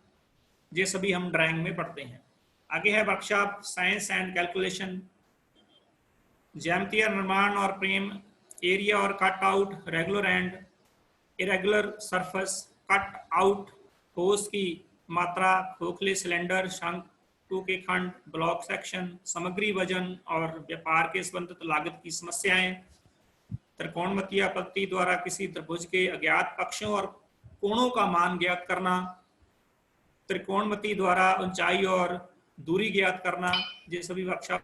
ये सभी हम ड्राइंग में पढ़ते हैं। आगे है वर्कशॉप साइंस एंड कैलकुलेशन, ज्यामितीय निर्माण और प्रेम, एरिया और cut out, regular and irregular surface, cut out, ठोस की मात्रा, खोखले सिलेंडर, शंकु के खंड, ब्लॉक सेक्शन, सामग्री वजन और व्यापार के संबंधित लागत की समस्याएं, त्रिकोणमितीय पद्धति द्वारा किसी त्रिभुज के अज्ञात पक्षों और कोणों का मान ज्ञात करना, त्रिकोणमिति द्वारा ऊंचाई और दूरी ज्ञात करना, ये सभी वर्कशॉप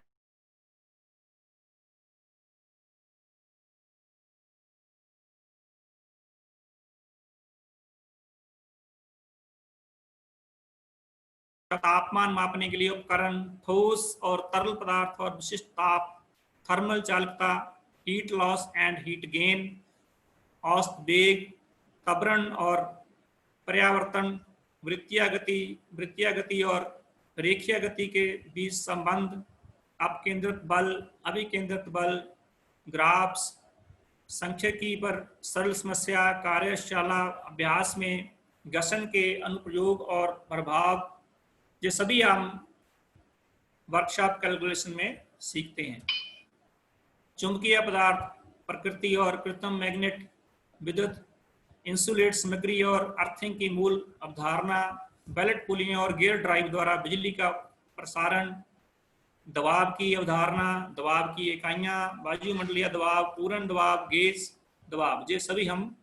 तापमान मापने के लिए उपकरण, ठोस और तरल पदार्थ और विशिष्ट ताप, थर्मल चालकता, heat loss and heat gain, औसत वेग, त्वरण और पर्यावर्तन, वृत्तीय गति और रेखीय गति के बीच संबंध, अपकेंद्रित बल, अभिकेंद्रित बल, ग्राफ्स, सांख्यिकी पर सरल समस्या, कार्यशाला अभ्यास में घर्षण के अनुप्रयोग और प्रभाव, ये सभी हम वर्कशॉप कैलकुलेशन में सीखते हैं। चुंबकीय पदार्थ, प्रकृति और कृत्रिम मैग्नेट, विद्युत इंसुलेट सामग्री और अर्थिंग की मूल अवधारणा, बेलेट पुलियों और गियर ड्राइव द्वारा बिजली का प्रसारण, दबाव की अवधारणा, दबाव की इकाइयां, वायुमंडलीय दबाव, पूर्ण दबाव, गेज दबाव, ये सभी हम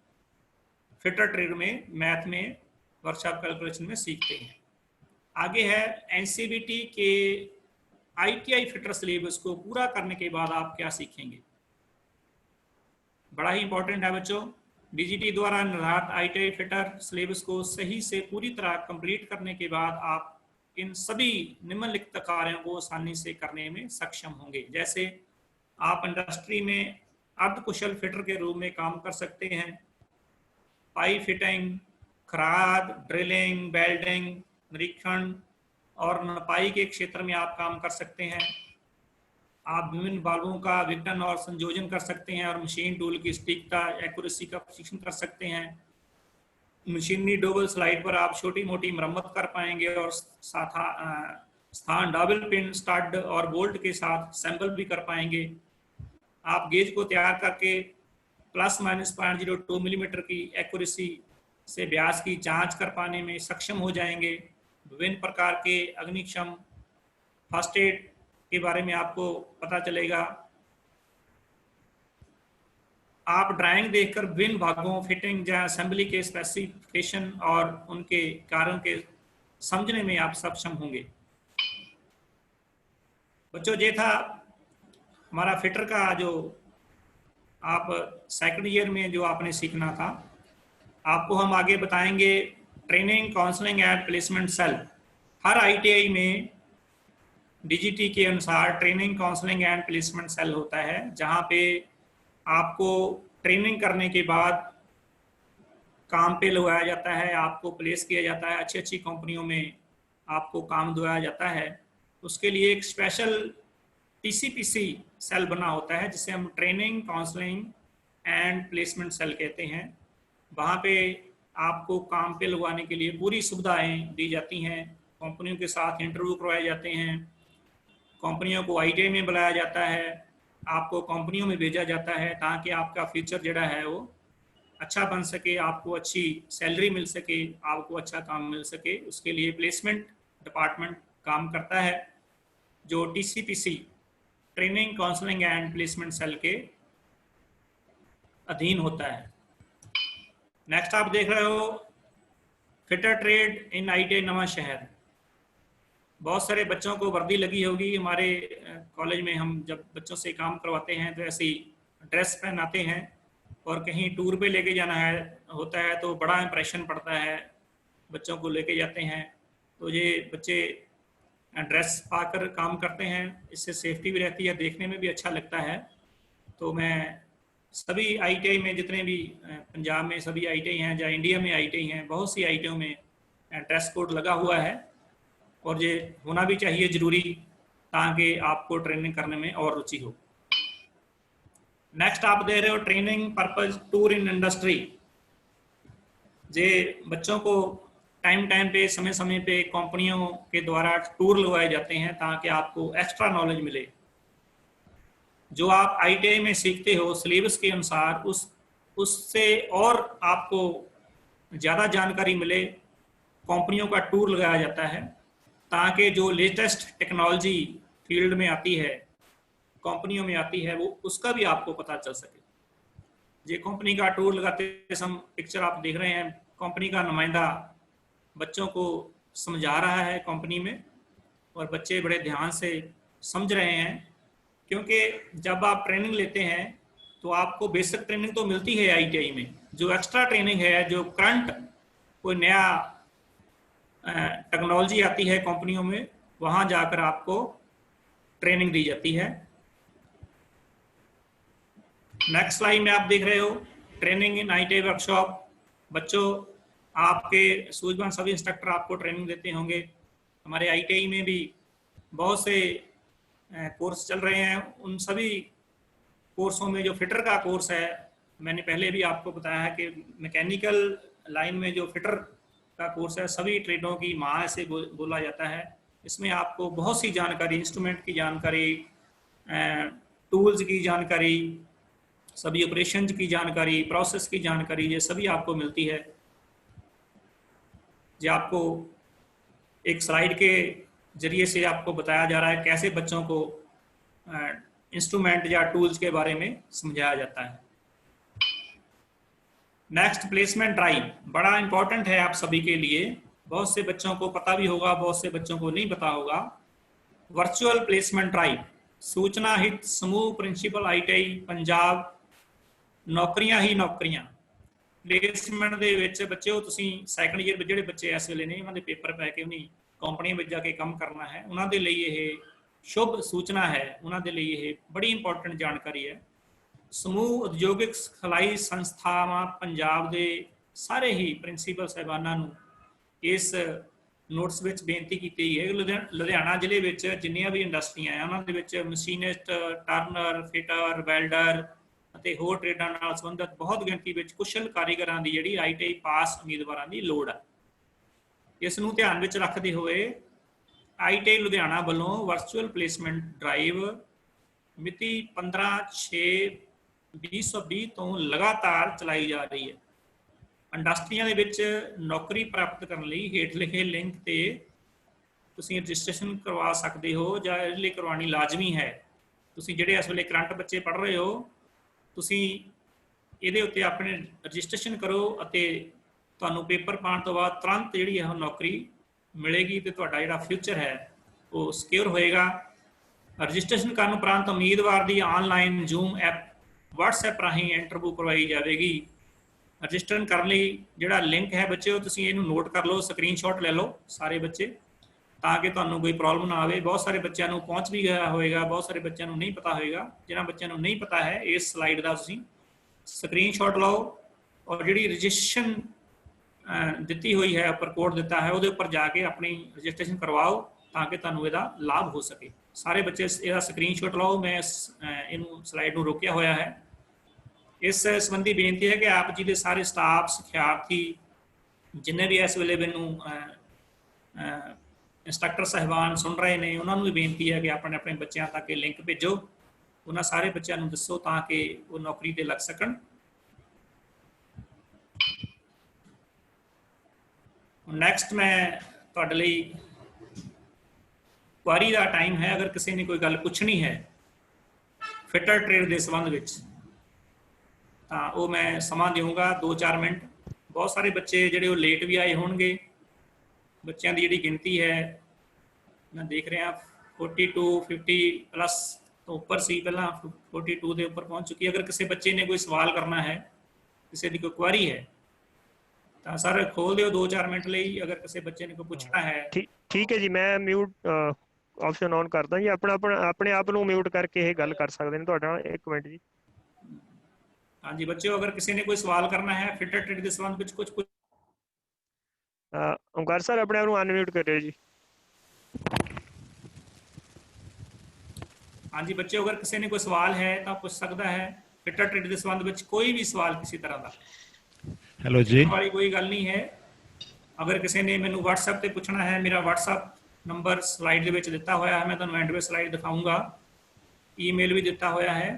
फिटर ट्रेड में मैथ में वर्कशॉप कैलकुलेशन में सीखते हैं। आगे है एनसीवीटी के आईटीआई फिटर सिलेबस को पूरा करने के बाद आप क्या सीखेंगे। बड़ा ही इंपॉर्टेंट है बच्चों, डीजीटी द्वारा निर्धारित आईटीआई फिटर सिलेबस को सही से पूरी तरह कंप्लीट करने के बाद आप इन सभी निम्नलिखित कार्यों को आसानी से करने में सक्षम होंगे। जैसे आप इंडस्ट्री में अर्धकुशल फिटर के रूप में काम कर सकते हैं, पाइप फिटिंग, खराद, ड्रिलिंग, वेल्डिंग, निरीक्षण और नपाई के क्षेत्र में आप काम कर सकते हैं। आप विभिन्न वाल्वों का विघटन और संयोजन कर सकते हैं और मशीन टूल की सटीकता, एक्यूरेसी का प्रशिक्षण कर सकते हैं। मशीनरी डबल स्लाइड पर आप छोटी मोटी मरम्मत कर पाएंगे और स्थान डबल पिन, स्टड और बोल्ट के साथ सैंपल भी कर पाएंगे। आप गेज को तैयार करके प्लस माइनस 0.02 मिलीमीटर की एक्यूरेसी से व्यास की जांच कर पाने में सक्षम हो जाएंगे। विभिन्न प्रकार के अग्निशम फर्स्ट एड के बारे में आपको पता चलेगा। आप ड्राइंग देखकर विभिन्न भागों, फिटिंग या असेंबली के स्पेसिफिकेशन और उनके कारण के समझने में आप सक्षम होंगे। बच्चों, ये था हमारा फिटर का जो आप सेकंड ईयर में जो आपने सीखना था। आपको हम आगे बताएंगे training, counselling and placement cell. हर आईटीआई में डीजीटी के अनुसार training, counselling and placement cell होता है, जहां पे आपको ट्रेनिंग करने के बाद काम पे लगाया जाता है, आपको प्लेस किया जाता है, अच्छी अच्छी कंपनियों में आपको काम दिलाया जाता है। उसके लिए एक स्पेशल टीसीपीसी सेल बना होता है, जिसे हम training, counselling and placement cell कहते हैं। वहाँ पे आपको काम पे लगवाने के लिए पूरी सुविधाएं दी जाती हैं। कंपनियों के साथ इंटरव्यू करवाए जाते हैं, कंपनियों को आईटीआई में बुलाया जाता है, आपको कंपनियों में भेजा जाता है ताकि आपका फ्यूचर जड़ा है वो अच्छा बन सके, आपको अच्छी सैलरी मिल सके, आपको अच्छा काम मिल सके। उसके लिए प्लेसमेंट डिपार्टमेंट काम करता है, जो TCPC training, counselling and placement cell के अधीन होता है। नेक्स्ट आप देख रहे हो फिटर ट्रेड इन आईटीआई नवा शहर। बहुत सारे बच्चों को वर्दी लगी होगी। हमारे कॉलेज में हम जब बच्चों से काम करवाते हैं तो ऐसी ड्रेस पहनाते हैं, और कहीं टूर पे लेके जाना है होता है तो बड़ा इंप्रेशन पड़ता है, बच्चों को लेके जाते हैं। तो ये बच्चे ड्रेस पाकर काम करते हैं, इससे सेफ्टी भी रहती है, देखने में भी अच्छा लगता है। तो मैं सभी आईटीआई में जितने भी पंजाब में सभी आईटीआई हैं या इंडिया में आईटीआई हैं, बहुत सी आईटीआई में ड्रेस कोड लगा हुआ है और ये होना भी चाहिए ज़रूरी, ताकि आपको ट्रेनिंग करने में और रुचि हो। नेक्स्ट आप दे रहे हो training purpose tour in industry. जे बच्चों को टाइम टाइम पे समय समय पे कंपनियों के द्वारा टूर लगवाए जाते हैं ताकि आपको एक्स्ट्रा नॉलेज मिले। जो आप आईटीआई में सीखते हो सिलेबस के अनुसार उससे और आपको ज़्यादा जानकारी मिले, कंपनियों का टूर लगाया जाता है ताकि जो लेटेस्ट टेक्नोलॉजी फील्ड में आती है, कंपनियों में आती है, वो उसका भी आपको पता चल सके। ये कंपनी का टूर लगाते समय पिक्चर आप देख रहे हैं, कंपनी का नुमाइंदा बच्चों को समझा रहा है कंपनी में, और बच्चे बड़े ध्यान से समझ रहे हैं, क्योंकि जब आप ट्रेनिंग लेते हैं तो आपको बेसिक ट्रेनिंग तो मिलती है आईटीआई में, जो एक्स्ट्रा ट्रेनिंग है, जो करंट कोई नया टेक्नोलॉजी आती है कंपनियों में, वहां जाकर आपको ट्रेनिंग दी जाती है। नेक्स्ट स्लाइड में आप देख रहे हो ट्रेनिंग इन आईटीआई वर्कशॉप। बच्चों, आपके सूझबूझ सभी इंस्ट्रक्टर आपको ट्रेनिंग देते होंगे। हमारे आईटीआई में भी बहुत से कोर्स चल रहे हैं। उन सभी कोर्सों में जो फिटर का कोर्स है, मैंने पहले भी आपको बताया है कि मैकेनिकल लाइन में जो फिटर का कोर्स है, सभी ट्रेडों की माँ से बोला जाता है। इसमें आपको बहुत सी जानकारी, इंस्ट्रूमेंट की जानकारी, टूल्स की जानकारी, सभी ऑपरेशंस की जानकारी, प्रोसेस की जानकारी, ये सभी आपको मिलती है। जो आपको एक स्लाइड के जरिए से आपको बताया जा रहा है कैसे बच्चों को इंस्ट्रूमेंट या टूल्स के बारे में समझाया जाता है। नेक्स्ट, प्लेसमेंट ड्राइव बड़ा इंपॉर्टेंट है आप सभी के लिए। बहुत से बच्चों को पता भी होगा, बहुत से बच्चों को नहीं पता होगा। वर्चुअल प्लेसमेंट ड्राइव, सूचना हित समूह प्रिंसिपल आईटीआई पंजाब, नौकरियां ही नौकरियां। ਪਲੇਸਮੈਂਟ ਦੇ ਵਿੱਚ ਬੱਚਿਓ, ਤੁਸੀਂ ਸੈਕੰਡ ਈਅਰ ਜਿਹੜੇ ਬੱਚੇ ਇਸ ਵੇਲੇ ਨੇ, ਉਹਨਾਂ ਦੇ ਪੇਪਰ ਪੈ ਕੇ ਉਹਨੀ ਕੰਪਨੀਆਂ ਵਿੱਚ ਜਾ ਕੇ ਕੰਮ ਕਰਨਾ ਹੈ, ਉਹਨਾਂ ਦੇ ਲਈ ਇਹ ਸ਼ੁਭ ਸੂਚਨਾ ਹੈ, ਉਹਨਾਂ ਦੇ ਲਈ ਇਹ ਬੜੀ ਇੰਪੋਰਟੈਂਟ ਜਾਣਕਾਰੀ ਹੈ। ਸਮੂਹ ਉਦਯੋਗਿਕ ਸਿਖਲਾਈ ਸੰਸਥਾਵਾਂ ਪੰਜਾਬ ਦੇ ਸਾਰੇ ਹੀ ਪ੍ਰਿੰਸੀਪਲ ਸਾਹਿਬਾਨਾਂ ਨੂੰ ਇਸ ਨੋਟਿਸ ਵਿੱਚ ਬੇਨਤੀ ਕੀਤੀ ਹੈ। ਲੁਧਿਆਣਾ ਜ਼ਿਲ੍ਹੇ ਵਿੱਚ ਜਿੰਨੀਆਂ ਵੀ ਇੰਡਸਟਰੀਆਂ ਆ, ਉਹਨਾਂ ਦੇ ਵਿੱਚ ਮਸ਼ੀਨਿਸਟ, ਟਰਨਰ, ਫਿਟਰ, ਵੈਲਡਰ ਅਤੇ ਹੋਰ ਟ੍ਰੇਡਾਂ ਨਾਲ ਸੰਬੰਧਿਤ ਬਹੁਤ ਗਿਣਤੀ ਵਿੱਚ ਕੁਸ਼ਲ ਕਾਰੀਗਰਾਂ ਦੀ ਜਿਹੜੀ ਆਈਟੀਆਈ ਪਾਸ ਉਮੀਦਵਾਰਾਂ ਦੀ ਲੋੜ ਹੈ। ਇਸ ਨੂੰ ਧਿਆਨ ਵਿੱਚ ਰੱਖਦੇ ਹੋਏ ਆਈਟੀਆਈ ਲੁਧਿਆਣਾ ਵੱਲੋਂ ਵਰਚੁਅਲ ਪਲੇਸਮੈਂਟ ਡਰਾਈਵ ਮਿਤੀ 15/6/2020 ਤੋਂ ਲਗਾਤਾਰ ਚਲਾਈ ਜਾ ਰਹੀ ਹੈ। ਇੰਡਸਟਰੀਆਂ ਦੇ ਵਿੱਚ ਨੌਕਰੀ ਪ੍ਰਾਪਤ ਕਰਨ ਲਈ ਹੇਠ ਲਿਖੇ ਲਿੰਕ ਤੇ ਤੁਸੀਂ ਰਜਿਸਟ੍ਰੇਸ਼ਨ ਕਰਵਾ ਸਕਦੇ ਹੋ, ਜਾਂ ਇਸ ਲਈ ਕਰਵਾਉਣੀ ਲਾਜ਼ਮੀ ਹੈ। ਤੁਸੀਂ ਜਿਹੜੇ ਇਸ ਵੇਲੇ ਕਰੰਟ ਬੱਚੇ ਪੜ੍ਹ ਰਹੇ ਹੋ, ਤੁਸੀਂ ਇਹਦੇ ਉੱਤੇ ਆਪਣੇ ਰਜਿਸਟ੍ਰੇਸ਼ਨ ਕਰੋ ਅਤੇ ਤੁਹਾਨੂੰ ਪੇਪਰ ਪਾਉਣ ਤੋਂ ਬਾਅਦ ਤੁਰੰਤ ਜਿਹੜੀ ਇਹ ਨੌਕਰੀ ਮਿਲੇਗੀ ਤੇ ਤੁਹਾਡਾ ਜਿਹੜਾ ਫਿਊਚਰ ਹੈ ਉਹ ਸਿਕਿਉਰ ਹੋਏਗਾ। ਰਜਿਸਟ੍ਰੇਸ਼ਨ ਕਰਨ ਉਪਰੰਤ ਉਮੀਦਵਾਰ ਦੀ ਆਨਲਾਈਨ ਜ਼ੂਮ ਐਪ, WhatsApp ਰਾਹੀਂ ਇੰਟਰਵਿਊ ਕਰਵਾਈ ਜਾਵੇਗੀ। ਰਜਿਸਟਰ ਕਰਨ ਲਈ ਜਿਹੜਾ ਲਿੰਕ ਹੈ ਬੱਚਿਓ, ਤੁਸੀਂ ਇਹਨੂੰ ਨੋਟ ਕਰ ਲਓ, ਸਕਰੀਨਸ਼ਾਟ ਲੈ ਲਓ ਸਾਰੇ ਬੱਚੇ, ਤਾਂ ਕਿ ਤੁਹਾਨੂੰ ਕੋਈ ਪ੍ਰੋਬਲਮ ਨਾ ਆਵੇ। ਬਹੁਤ ਸਾਰੇ ਬੱਚਿਆਂ ਨੂੰ ਪਹੁੰਚ ਵੀ ਗਿਆ ਹੋਏਗਾ, ਬਹੁਤ ਸਾਰੇ ਬੱਚਿਆਂ ਨੂੰ ਨਹੀਂ ਪਤਾ ਹੋਏਗਾ। ਜਿਹਨਾਂ ਬੱਚਿਆਂ ਨੂੰ ਨਹੀਂ ਪਤਾ ਹੈ, ਇਸ ਸਲਾਈਡ ਦਾ ਤੁਸੀਂ ਸਕਰੀਨਸ਼ਾਟ ਲਓ ਔਰ ਜਿਹੜੀ ਰਜਿਸਟ੍ਰੇਸ਼ਨ ਦਿੱਤੀ ਹੋਈ ਹੈ, ਉੱਪਰ ਕੋਡ ਦਿੱਤਾ ਹੈ, ਉਹਦੇ ਉੱਪਰ ਜਾ ਕੇ ਆਪਣੀ ਰਜਿਸਟ੍ਰੇਸ਼ਨ ਕਰਵਾਓ ਤਾਂ ਕਿ ਤੁਹਾਨੂੰ ਇਹਦਾ ਲਾਭ ਹੋ ਸਕੇ। ਸਾਰੇ ਬੱਚੇ ਇਹਦਾ ਸਕਰੀਨਸ਼ਾਟ ਲਓ। ਮੈਂ ਇਹਨੂੰ ਸਲਾਈਡ ਨੂੰ ਰੋਕਿਆ ਹੋਇਆ ਹੈ। ਇਸ ਸੰਬੰਧੀ ਬੇਨਤੀ ਹੈ ਕਿ ਆਪ ਜੀ ਦੇ ਸਾਰੇ ਸਟਾਫ, ਸਿਖਿਆਰਥੀ ਜਿੰਨੇ ਵੀ ਇਸ ਵੇਲੇ ਮੈਨੂੰ ਇੰਸਟ੍ਰਕਟਰ ਸਾਹਿਬਾਨ ਸੁਣ ਰਹੇ ਨੇ, ਉਹਨਾਂ ਨੂੰ ਵੀ ਬੇਨਤੀ ਹੈ ਕਿ ਆਪਣੇ ਆਪਣੇ ਬੱਚਿਆਂ ਤੱਕ ਇਹ ਲਿੰਕ ਭੇਜੋ, ਉਹਨਾਂ ਸਾਰੇ ਬੱਚਿਆਂ ਨੂੰ ਦੱਸੋ ਤਾਂ ਕਿ ਉਹ ਨੌਕਰੀ ਤੇ ਲੱਗ ਸਕਣ। ਨੈਕਸਟ ਮੈਂ ਤੁਹਾਡੇ ਲਈ ਕੁਆਰੀ ਦਾ ਟਾਈਮ ਹੈ। ਅਗਰ ਕਿਸੇ ਨੇ ਕੋਈ ਗੱਲ ਪੁੱਛਣੀ ਹੈ ਫਿਟਰ ਟ੍ਰੇਡ ਦੇ ਸੰਬੰਧ ਵਿੱਚ ਤਾਂ ਉਹ ਮੈਂ ਸਮਾਂ ਦੇਵਾਂਗਾ 2-4 ਮਿੰਟ। ਬਹੁਤ ਸਾਰੇ ਬੱਚੇ ਜਿਹੜੇ ਉਹ ਲੇਟ ਵੀ ਆਏ ਹੋਣਗੇ। ਬੱਚਿਆਂ ਦੀ ਜਿਹੜੀ ਗਿਣਤੀ ਹੈ ਮੈਂ ਦੇਖ ਰਿਹਾ 42-50 ਪਲੱਸ ਤੋਂ ਉੱਪਰ ਸੀ, ਪਹਿਲਾਂ 42 ਦੇ ਉੱਪਰ ਪਹੁੰਚ ਚੁੱਕੀ। ਅਗਰ ਕਿਸੇ ਬੱਚੇ ਨੇ ਕੋਈ ਸਵਾਲ ਕਰਨਾ ਹੈ, ਕਿਸੇ ਦੀ ਕੋਈ ਕੁਆਰੀ ਹੈ ਤਾਂ ਸਰ ਖੋਲ ਦਿਓ 2-4 ਮਿੰਟ ਲਈ। ਅਗਰ ਕਿਸੇ ਬੱਚੇ ਨੇ ਕੋਈ ਪੁੱਛਣਾ ਹੈ। ਠੀਕ ਹੈ ਜੀ, ਮੈਂ ਮਿਊਟ ਆਪਸ਼ਨ ਔਨ ਕਰਦਾ ਜੀ। ਆਪਣੇ ਆਪ ਨੂੰ ਮਿਊਟ ਕਰਕੇ ਇਹ ਗੱਲ ਕਰ ਸਕਦੇ ਨੇ ਤੁਹਾਡੇ ਨਾਲ। ਇੱਕ ਮਿੰਟ ਜੀ। ਹਾਂਜੀ ਬੱਚਿਓ, ਅਗਰ ਕਿਸੇ ਨੇ ਕੋਈ ਸਵਾਲ ਕਰਨਾ ਹੈ ਫਿਟਰ ਟ੍ਰੇਡ ਦੇ ਸੰਬੰਧ ਵਿੱਚ ਕੁਝ ਓਮਕਾਰ ਸਰ ਆਪਣੇ ਆਪ ਨੂੰ ਅਨਮਿਊਟ ਕਰਿਓ ਜੀ। ਹਾਂਜੀ ਬੱਚਿਓ, अगर किसी ने कोई सवाल है तो पूछ सकता है फिटर ट्रेड के संबंध में कोई भी सवाल किसी तरह का। हेलो जी। वाली कोई गल नहीं है। अगर किसी ने मैनू WhatsApp पे पूछना है, मेरा WhatsApp नंबर स्लाइड ਦੇ ਵਿੱਚ ਦਿੱਤਾ ਹੋਇਆ ਹੈ, मैं ਤੁਹਾਨੂੰ एंड में स्लाइड दिखाऊंगा। ईमेल भी दिता होया है।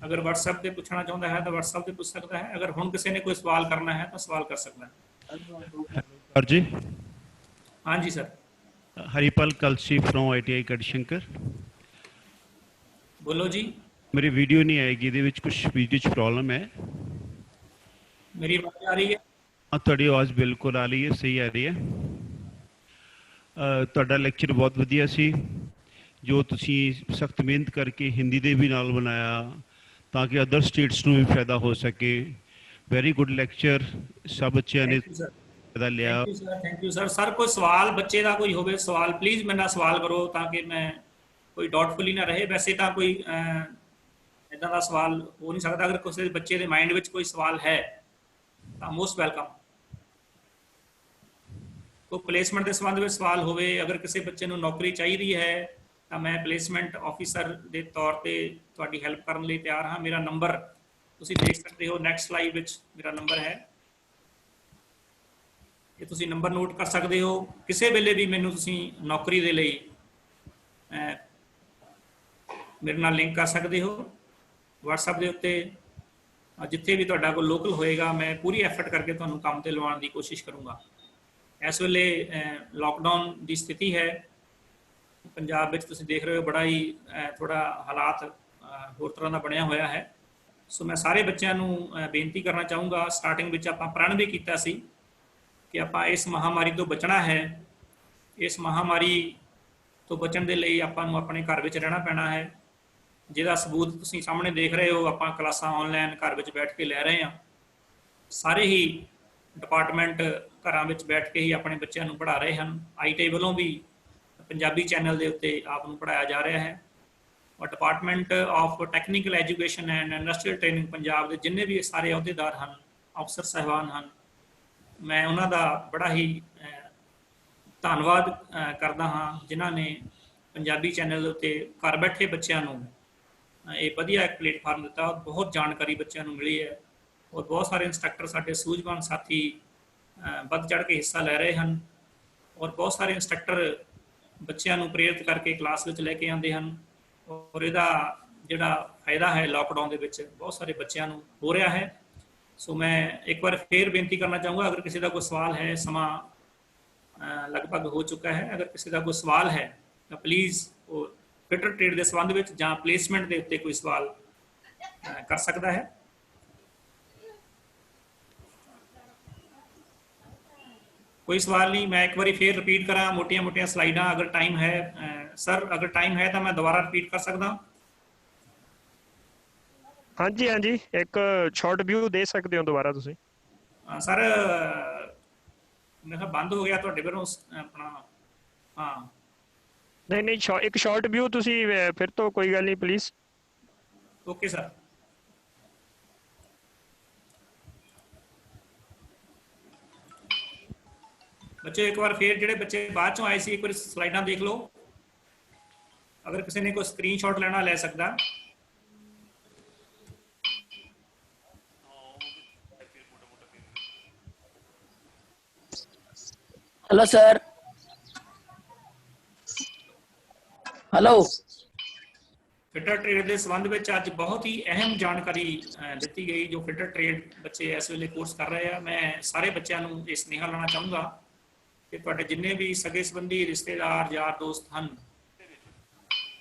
अगर WhatsApp पे पूछना चाहता है तो WhatsApp पे पूछ सकता है। अगर हुण किसी ने कोई सवाल करना है तो सवाल कर सकता है। और जी हाँ जी sir. Haripal Kalsi from ITI Garhshankar. बोलो जी। मेरी वीडियो नहीं आएगी, ਇਹਦੇ ਵਿੱਚ ਕੁਝ ਵੀਡੀਓ 'ਚ ਪ੍ਰੋਬਲਮ ਹੈ। मेरी आवाज़ आ रही है? हाँ ਤੁਹਾਡੀ ਆਵਾਜ਼ ਬਿਲਕੁਲ ਆ ਰਹੀ ਹੈ, ਸਹੀ ਆ ਰਹੀ ਹੈ। ਤੁਹਾਡਾ ਲੈਕਚਰ ਬਹੁਤ ਵਧੀਆ ਸੀ, ਜੋ ਤੁਸੀਂ ਸਖਤ ਮਿਹਨਤ ਕਰਕੇ ਹਿੰਦੀ ਦੇ ਵੀ ਨਾਲ ਬਣਾਇਆ ਤਾਂ ਕਿ ਅਦਰ ਸਟੇਟਸ ਨੂੰ ਵੀ ਫਾਇਦਾ ਹੋ ਸਕੇ। ਵੈਰੀ ਗੁੱਡ ਲੈਕਚਰ, ਸਭ ਬੱਚਿਆਂ ਨੇ ਫਾਇਦਾ ਲਿਆ। Thank you sir. सर कोई सवाल बच्चे का कोई होवे सवाल प्लीज़ मेरे नाल सवाल करो ताकि मैं कोई डाउटफुल ही ना रहे। वैसे तो कोई इदा का सवाल हो नहीं सकता। अगर किसी बच्चे के माइंड में कोई सवाल है तो मोस्ट वैलकम। कोई प्लेसमेंट के संबंध में सवाल होवे, अगर किसी बच्चे को नौकरी चाहिए है तो मैं प्लेसमेंट ऑफिसर के तौर पर थोड़ी हैल्प करने लिए तैयार हाँ। मेरा नंबर तुसीं देख सकते हो, नैक्सट स्लाइड में मेरा नंबर है, ये तुसीं नंबर नोट कर सकते हो। किसी वेले भी मैनू तुसीं नौकरी दे लई मेरे नाल लिंक कर सकते हो WhatsApp के उत्ते। जिथे भी तुहाडा कोई लोकल होएगा मैं पूरी एफर्ट करके तुहानूं काम ते लवाउण दी कोशिश करूँगा। इस वेले लॉकडाउन की स्थिति है पंजाब विच, तुसीं देख रहे हो बड़ा ही थोड़ा हालात होर तरह का बनिया होया है। सो मैं सारे बच्चों नूं बेनती करना चाहूँगा, स्टार्टिंग विच आपां प्रण भी कीता सी कि आप इस महामारी तो बचना है। इस महामारी तो बचने के लिए आपां नूं अपने घर में रहना पैना है, जिहदा सबूत तुसीं सामने देख रहे हो। आपां क्लासां ऑनलाइन घर में बैठ के लै रहे हैं, सारे ही डिपार्टमेंट घरां विच बैठ के ही अपने बच्चों नूं पढ़ा रहे हैं। ITI वालों भी पंजाबी चैनल के उत्ते आप नूं पढ़ाया जा रहा है। और department of technical education and industrial training Punjab के जिन्ने भी सारे अहुदेदार हैं, अफसर साहिबान हैं, मैं उन्हों का बड़ा ही धन्यवाद करता हाँ जिन्हों ने पंजाबी चैनल के उत्ते घर बैठे बच्चों को ये वधिया एक प्लेटफार्म दिता। बहुत जानकारी बच्चों को मिली है और बहुत सारे इंस्ट्रक्टर साडे सूझवान साथी बढ़ चढ़ के हिस्सा ले रहे हैं और बहुत सारे इंस्ट्रक्टर बच्चों को प्रेरित करके क्लास में लैके आते हैं। और यदा जोड़ा फायदा है लॉकडाउन के बहुत सारे बच्चों को हो रहा है। सो मैं एक बार फिर बेनती करना चाहूँगा, अगर किसी का कोई सवाल है, समा लगभग हो चुका है, अगर किसी का कोई सवाल है तो प्लीज़ वो फिटर ट्रेड के संबंध में या प्लेसमेंट के उत्ते कोई सवाल कर सकता है। कोई सवाल नहीं, मैं एक बार फिर रिपीट करा मोटिया मोटिया स्लाइडा अगर टाइम है। सर अगर टाइम है तो मैं दोबारा रिपीट कर सकता। हाँ जी हाँ जी, एक शॉर्ट व्यू दे सकते हो दोबारा तुसीं। सर मैं बंद हो गया तुहाडे घरों अपना। हाँ नहीं नहीं, एक शॉर्ट व्यू तुसीं फिर तो कोई गल नहीं प्लीज़। Okay sir. बच्चे एक बार फिर ਜਿਹੜੇ ਬੱਚੇ ਬਾਅਦ ਚੋਂ ਆਏ ਸੀ ਇੱਕ ਵਾਰ ਸਲਾਈਡਾਂ ਦੇਖ ਲਓ। अगर किसी ने कोई स्क्रीनशॉट लेना ले सकता। Hello sir. Hello. Fitter trade के संबंध में अज बहुत ही अहम जानकारी दी गई जो फिटर ट्रेड बच्चे इस वेले कोर्स कर रहे हैं। मैं सारे बच्चों को ये स्नेहा लाना चाहूँगा कि तुहाडे जिन्ने भी सगे संबंधी रिश्तेदार यार दोस्त हैं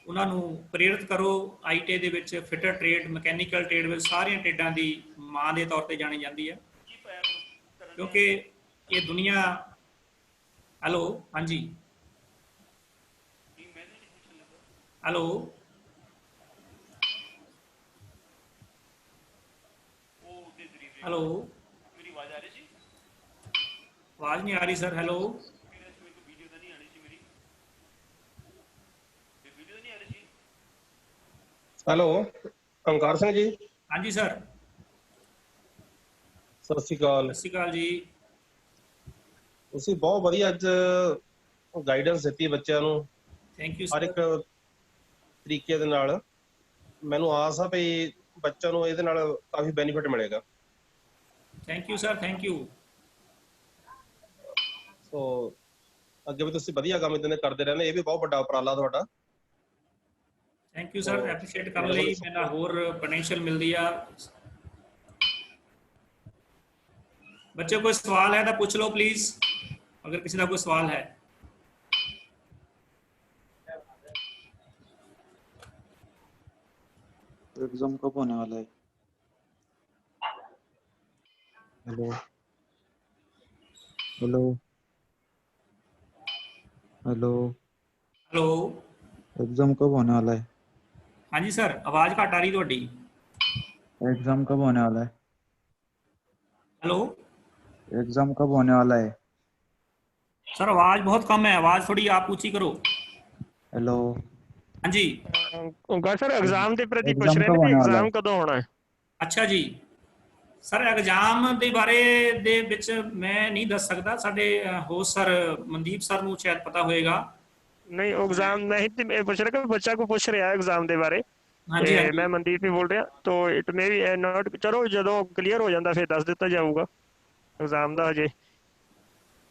उन्होंने प्रेरित करो। ITI दे विच फिटर ट्रेड मकैनिकल ट्रेड में सारिया ट्रेडा की माँ के तौर पर जानी जाती है क्योंकि ये दुनिया। हेलो हाँ जी हेलो हेलो आवाज़ नहीं आ रही सर। हेलो ਹੈਲੋ ਓਮਕਾਰ ਸਿੰਘ ਜੀ, हाँ जी सर, ਸਤਿ ਸ਼੍ਰੀ ਅਕਾਲ। सत श्री अकाल जी। ਤੁਸੀਂ ਬਹੁਤ ਵਧੀਆ ਅੱਜ ਗਾਈਡੈਂਸ ਦਿੱਤੀ ਬੱਚਿਆਂ ਨੂੰ थैंक यू ਹਰ सर। ਇੱਕ ਤਰੀਕੇ ਦੇ ਨਾਲ। ਮੈਨੂੰ ਆਸ ਆ ਵੀ ਬੱਚਿਆਂ ਨੂੰ ਇਹਦੇ ਨਾਲ ਕਾਫੀ ਬੈਨੀਫਿਟ ਮਿਲੇਗਾ। Thank you sir, thank you. So ਅੱਗੇ ਵੀ ਤੁਸੀਂ ਵਧੀਆ ਕੰਮ ਇਦਾਂ ਦੇ ਕਰਦੇ ਰਹਿੰਦੇ, ਇਹ ਵੀ ਬਹੁਤ ਵੱਡਾ ਉਪਰਾਲਾ ਤੁਹਾਡਾ। थैंक यू सर, एप्रीशिएट करने ਲਈ ਮੈਨੂੰ ਹੋਰ ਪੋਟੈਂਸ਼ੀਅਲ ਮਿਲਦੀ ਆ। ਬੱਚੇ ਕੋਈ ਸਵਾਲ ਹੈ ਤਾਂ ਪੁੱਛ ਲਓ ਪਲੀਜ਼, ਅਗਰ ਕਿਸੇ ਦਾ ਕੋਈ ਸਵਾਲ ਹੈ। एग्जाम कब होने वाला है? Hello hello hello hello, exam कब होने वाला है? ਹਾਂਜੀ ਸਰ, ਆਵਾਜ਼ ਘੱਟ ਆ ਰਹੀ ਤੁਹਾਡੀ। एग्जाम कब होने वाला है? हेलो एग्जाम कब होने वाला है? सर, आवाज बहुत कम है, आवाज थोड़ी आप ऊंची करो। हेलो हाँ जी, ਓਮਕਾਰ ਸਰ ਐਗਜ਼ਾਮ ਦੇ ਪ੍ਰਤੀ ਪੁੱਛ एग्जाम ਰਹੇ कब ਨੇ ਕਿ होने वाला ਐਗਜ਼ਾਮ है? ਕਦੋਂ ਹੋਣਾ ਹੈ? ਅੱਛਾ ਜੀ। ਸਰ, ਐਗਜ਼ਾਮ ਦੇ ਬਾਰੇ ਦੇ ਵਿੱਚ ਮੈਂ ਨਹੀਂ ਦੱਸ ਸਕਦਾ। ਸਾਡੇ ਹੋਸਟ ਸਰ ਮਨਦੀਪ ਸਰ ਨੂੰ ਸ਼ਾਇਦ ਪਤਾ ਹੋਏਗਾ। ਨਹੀਂ एग्जाम नहीं तो मैं पूछ रहा कि बच्चा को पूछ रहा है एग्जाम ਦੇ ਬਾਰੇ। ਹਾਂਜੀ ਤੇ ਹਾਂਜੀ, ਮੈਂ ਮਨਦੀਪ ਹੀ ਬੋਲ ਰਿਹਾ। तो इट मे बी नॉट, चलो ਜਦੋਂ ਕਲੀਅਰ ਹੋ ਜਾਂਦਾ ਫਿਰ ਦੱਸ ਦਿੱਤਾ ਜਾਊਗਾ। एग्जाम ਦਾ ਹਜੇ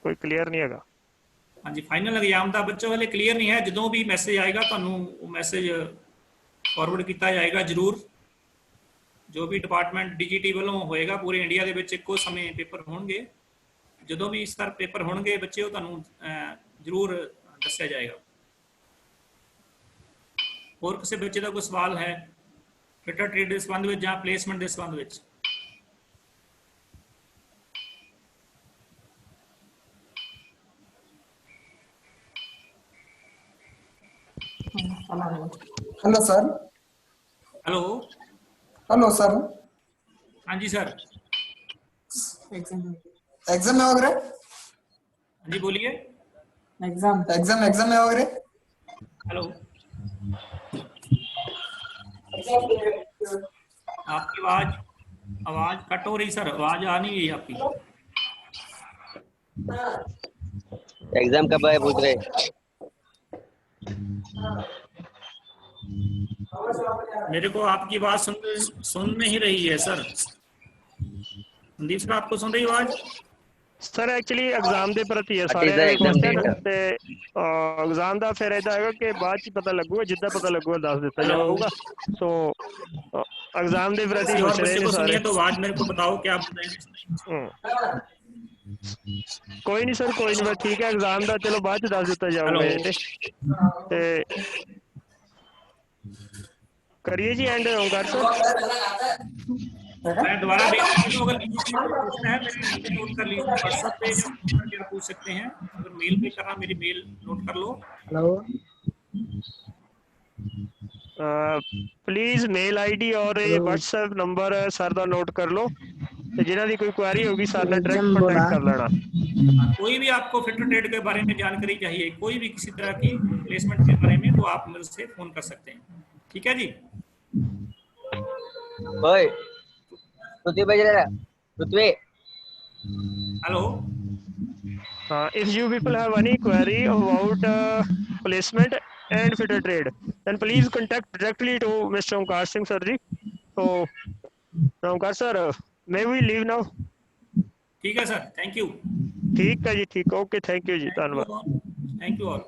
ਕੋਈ ਕਲੀਅਰ ਨਹੀਂ ਹੈਗਾ। ਹਾਂਜੀ, ਫਾਈਨਲ ਐਗਜ਼ਾਮ ਦਾ ਬੱਚੋ ਹਲੇ ਕਲੀਅਰ ਨਹੀਂ ਹੈ। ਜਦੋਂ ਵੀ ਮੈਸੇਜ ਆਏਗਾ ਤੁਹਾਨੂੰ ਉਹ ਮੈਸੇਜ ਫਾਰਵਰਡ ਕੀਤਾ ਜਾਏਗਾ ਜ਼ਰੂਰ। ਜੋ ਵੀ ਡਿਪਾਰਟਮੈਂਟ ਡੀਜੀਟੀ ਵੱਲੋਂ ਹੋਏਗਾ, ਪੂਰੇ ਇੰਡੀਆ ਦੇ ਵਿੱਚ ਇੱਕੋ ਸਮੇਂ ਪੇਪਰ ਹੋਣਗੇ। ਜਦੋਂ ਵੀ ਸਰ ਪੇਪਰ ਹੋਣਗੇ ਬੱਚੇ, ਉਹ ਤੁਹਾਨੂੰ ਜ਼ਰੂਰ ਦੱਸਿਆ ਜਾਏਗਾ। ਹੋਰ ਕਿਸੇ ਬੱਚੇ ਦਾ ਕੋਈ ਸਵਾਲ ਹੈ ਫਿਟਰ ਟ੍ਰੇਡ ਦੇ ਸੰਬੰਧ ਵਿੱਚ ਜਾਂ ਪਲੇਸਮੈਂਟ ਦੇ ਸੰਬੰਧ ਵਿੱਚ? Hello sir. Hello, hello sir. हाँ जी सर। एग्जाम है वगैरह? हाँ जी बोलिए। एग्जाम एग्जाम एग्जाम है वगैरह? हेलो, आपकी आवाज आवाज कट हो रही सर, आवाज आ नहीं रही आपकी। एग्जाम कब है पूछ रहे? मेरे को आपकी आवाज सुन नहीं रही है सर। संदीप सर, आपको सुन रही आवाज? ਸਰ ਐਕਚੁਅਲੀ ਐਗਜ਼ਾਮ ਦੇ ਪ੍ਰਤੀ ਹੈ What is ਸਾਰਿਆਂ the ਦੇ exam ਕੁਐਸਚਨ। date? ਤੇ ਐਗਜ਼ਾਮ ਦਾ ਫਿਰ ਇਹਦਾ ਹੈਗਾ ਕਿ ਬਾਅਦ ਚ ਪਤਾ ਲੱਗੂਗਾ, ਜਿੱਦਾਂ ਪਤਾ ਲੱਗੂਗਾ ਦੱਸ ਦਿੱਤਾ हेलो, ਜਾਊਗਾ। ਸੋ एग्जाम ਦੇ ਪ੍ਰਤੀ किसी और ਪੁੱਛ ਰਹੇ बच्चे ਨੇ को ਸਾਰੇ। सुनिए तो आवाज मेरे को बताओ क्या बोल रहे हैं। ਕੋਈ ਨਹੀਂ ਸਰ, ਕੋਈ ਨਹੀਂ, ਬਸ ਠੀਕ ਹੈ। एग्जाम ਦਾ ਚਲੋ ਬਾਅਦ ਚ ਦੱਸ ਦਿੱਤਾ हेलो, ਜਾਊਗਾ। ਇਹ ਤੇ करिए जी एंड ओंकार सर। मैं दोबारा देख लीजिए। तो अगर किसी को पूछना है मेरी मेल नोट कर लीजिए, व्हाट्सएप पे या फोन करके आप पूछ सकते हैं। अगर मेल पे करना, मेरी मेल नोट कर लो। हेलो। प्लीज मेल आईडी और व्हाट्सएप नंबर सर का नोट कर लो। ਤੇ ਜਿਨ੍ਹਾਂ ਦੀ ਕੋਈ ਕੁਐਰੀ ਹੋगी सर ने डायरेक्ट कांटेक्ट कर लेना। कोई भी आपको फिटर ट्रेड के बारे में जानकारी चाहिए, कोई भी किसी तरह की प्लेसमेंट के बारे में, तो आप मेरे से फोन कर सकते हैं। ठीक है जी। ओए पृथ्वी बज रहा Prithvi. Hello, if you people have any query about placement and fitter trade, then please contact directly to Mr. Omkar Singh sir ji. So Omkar sir, may we leave now? ठीक है सर, थैंक यू। ठीक है जी, ठीक, okay, thank you जी, धन्यवाद। Thank you all.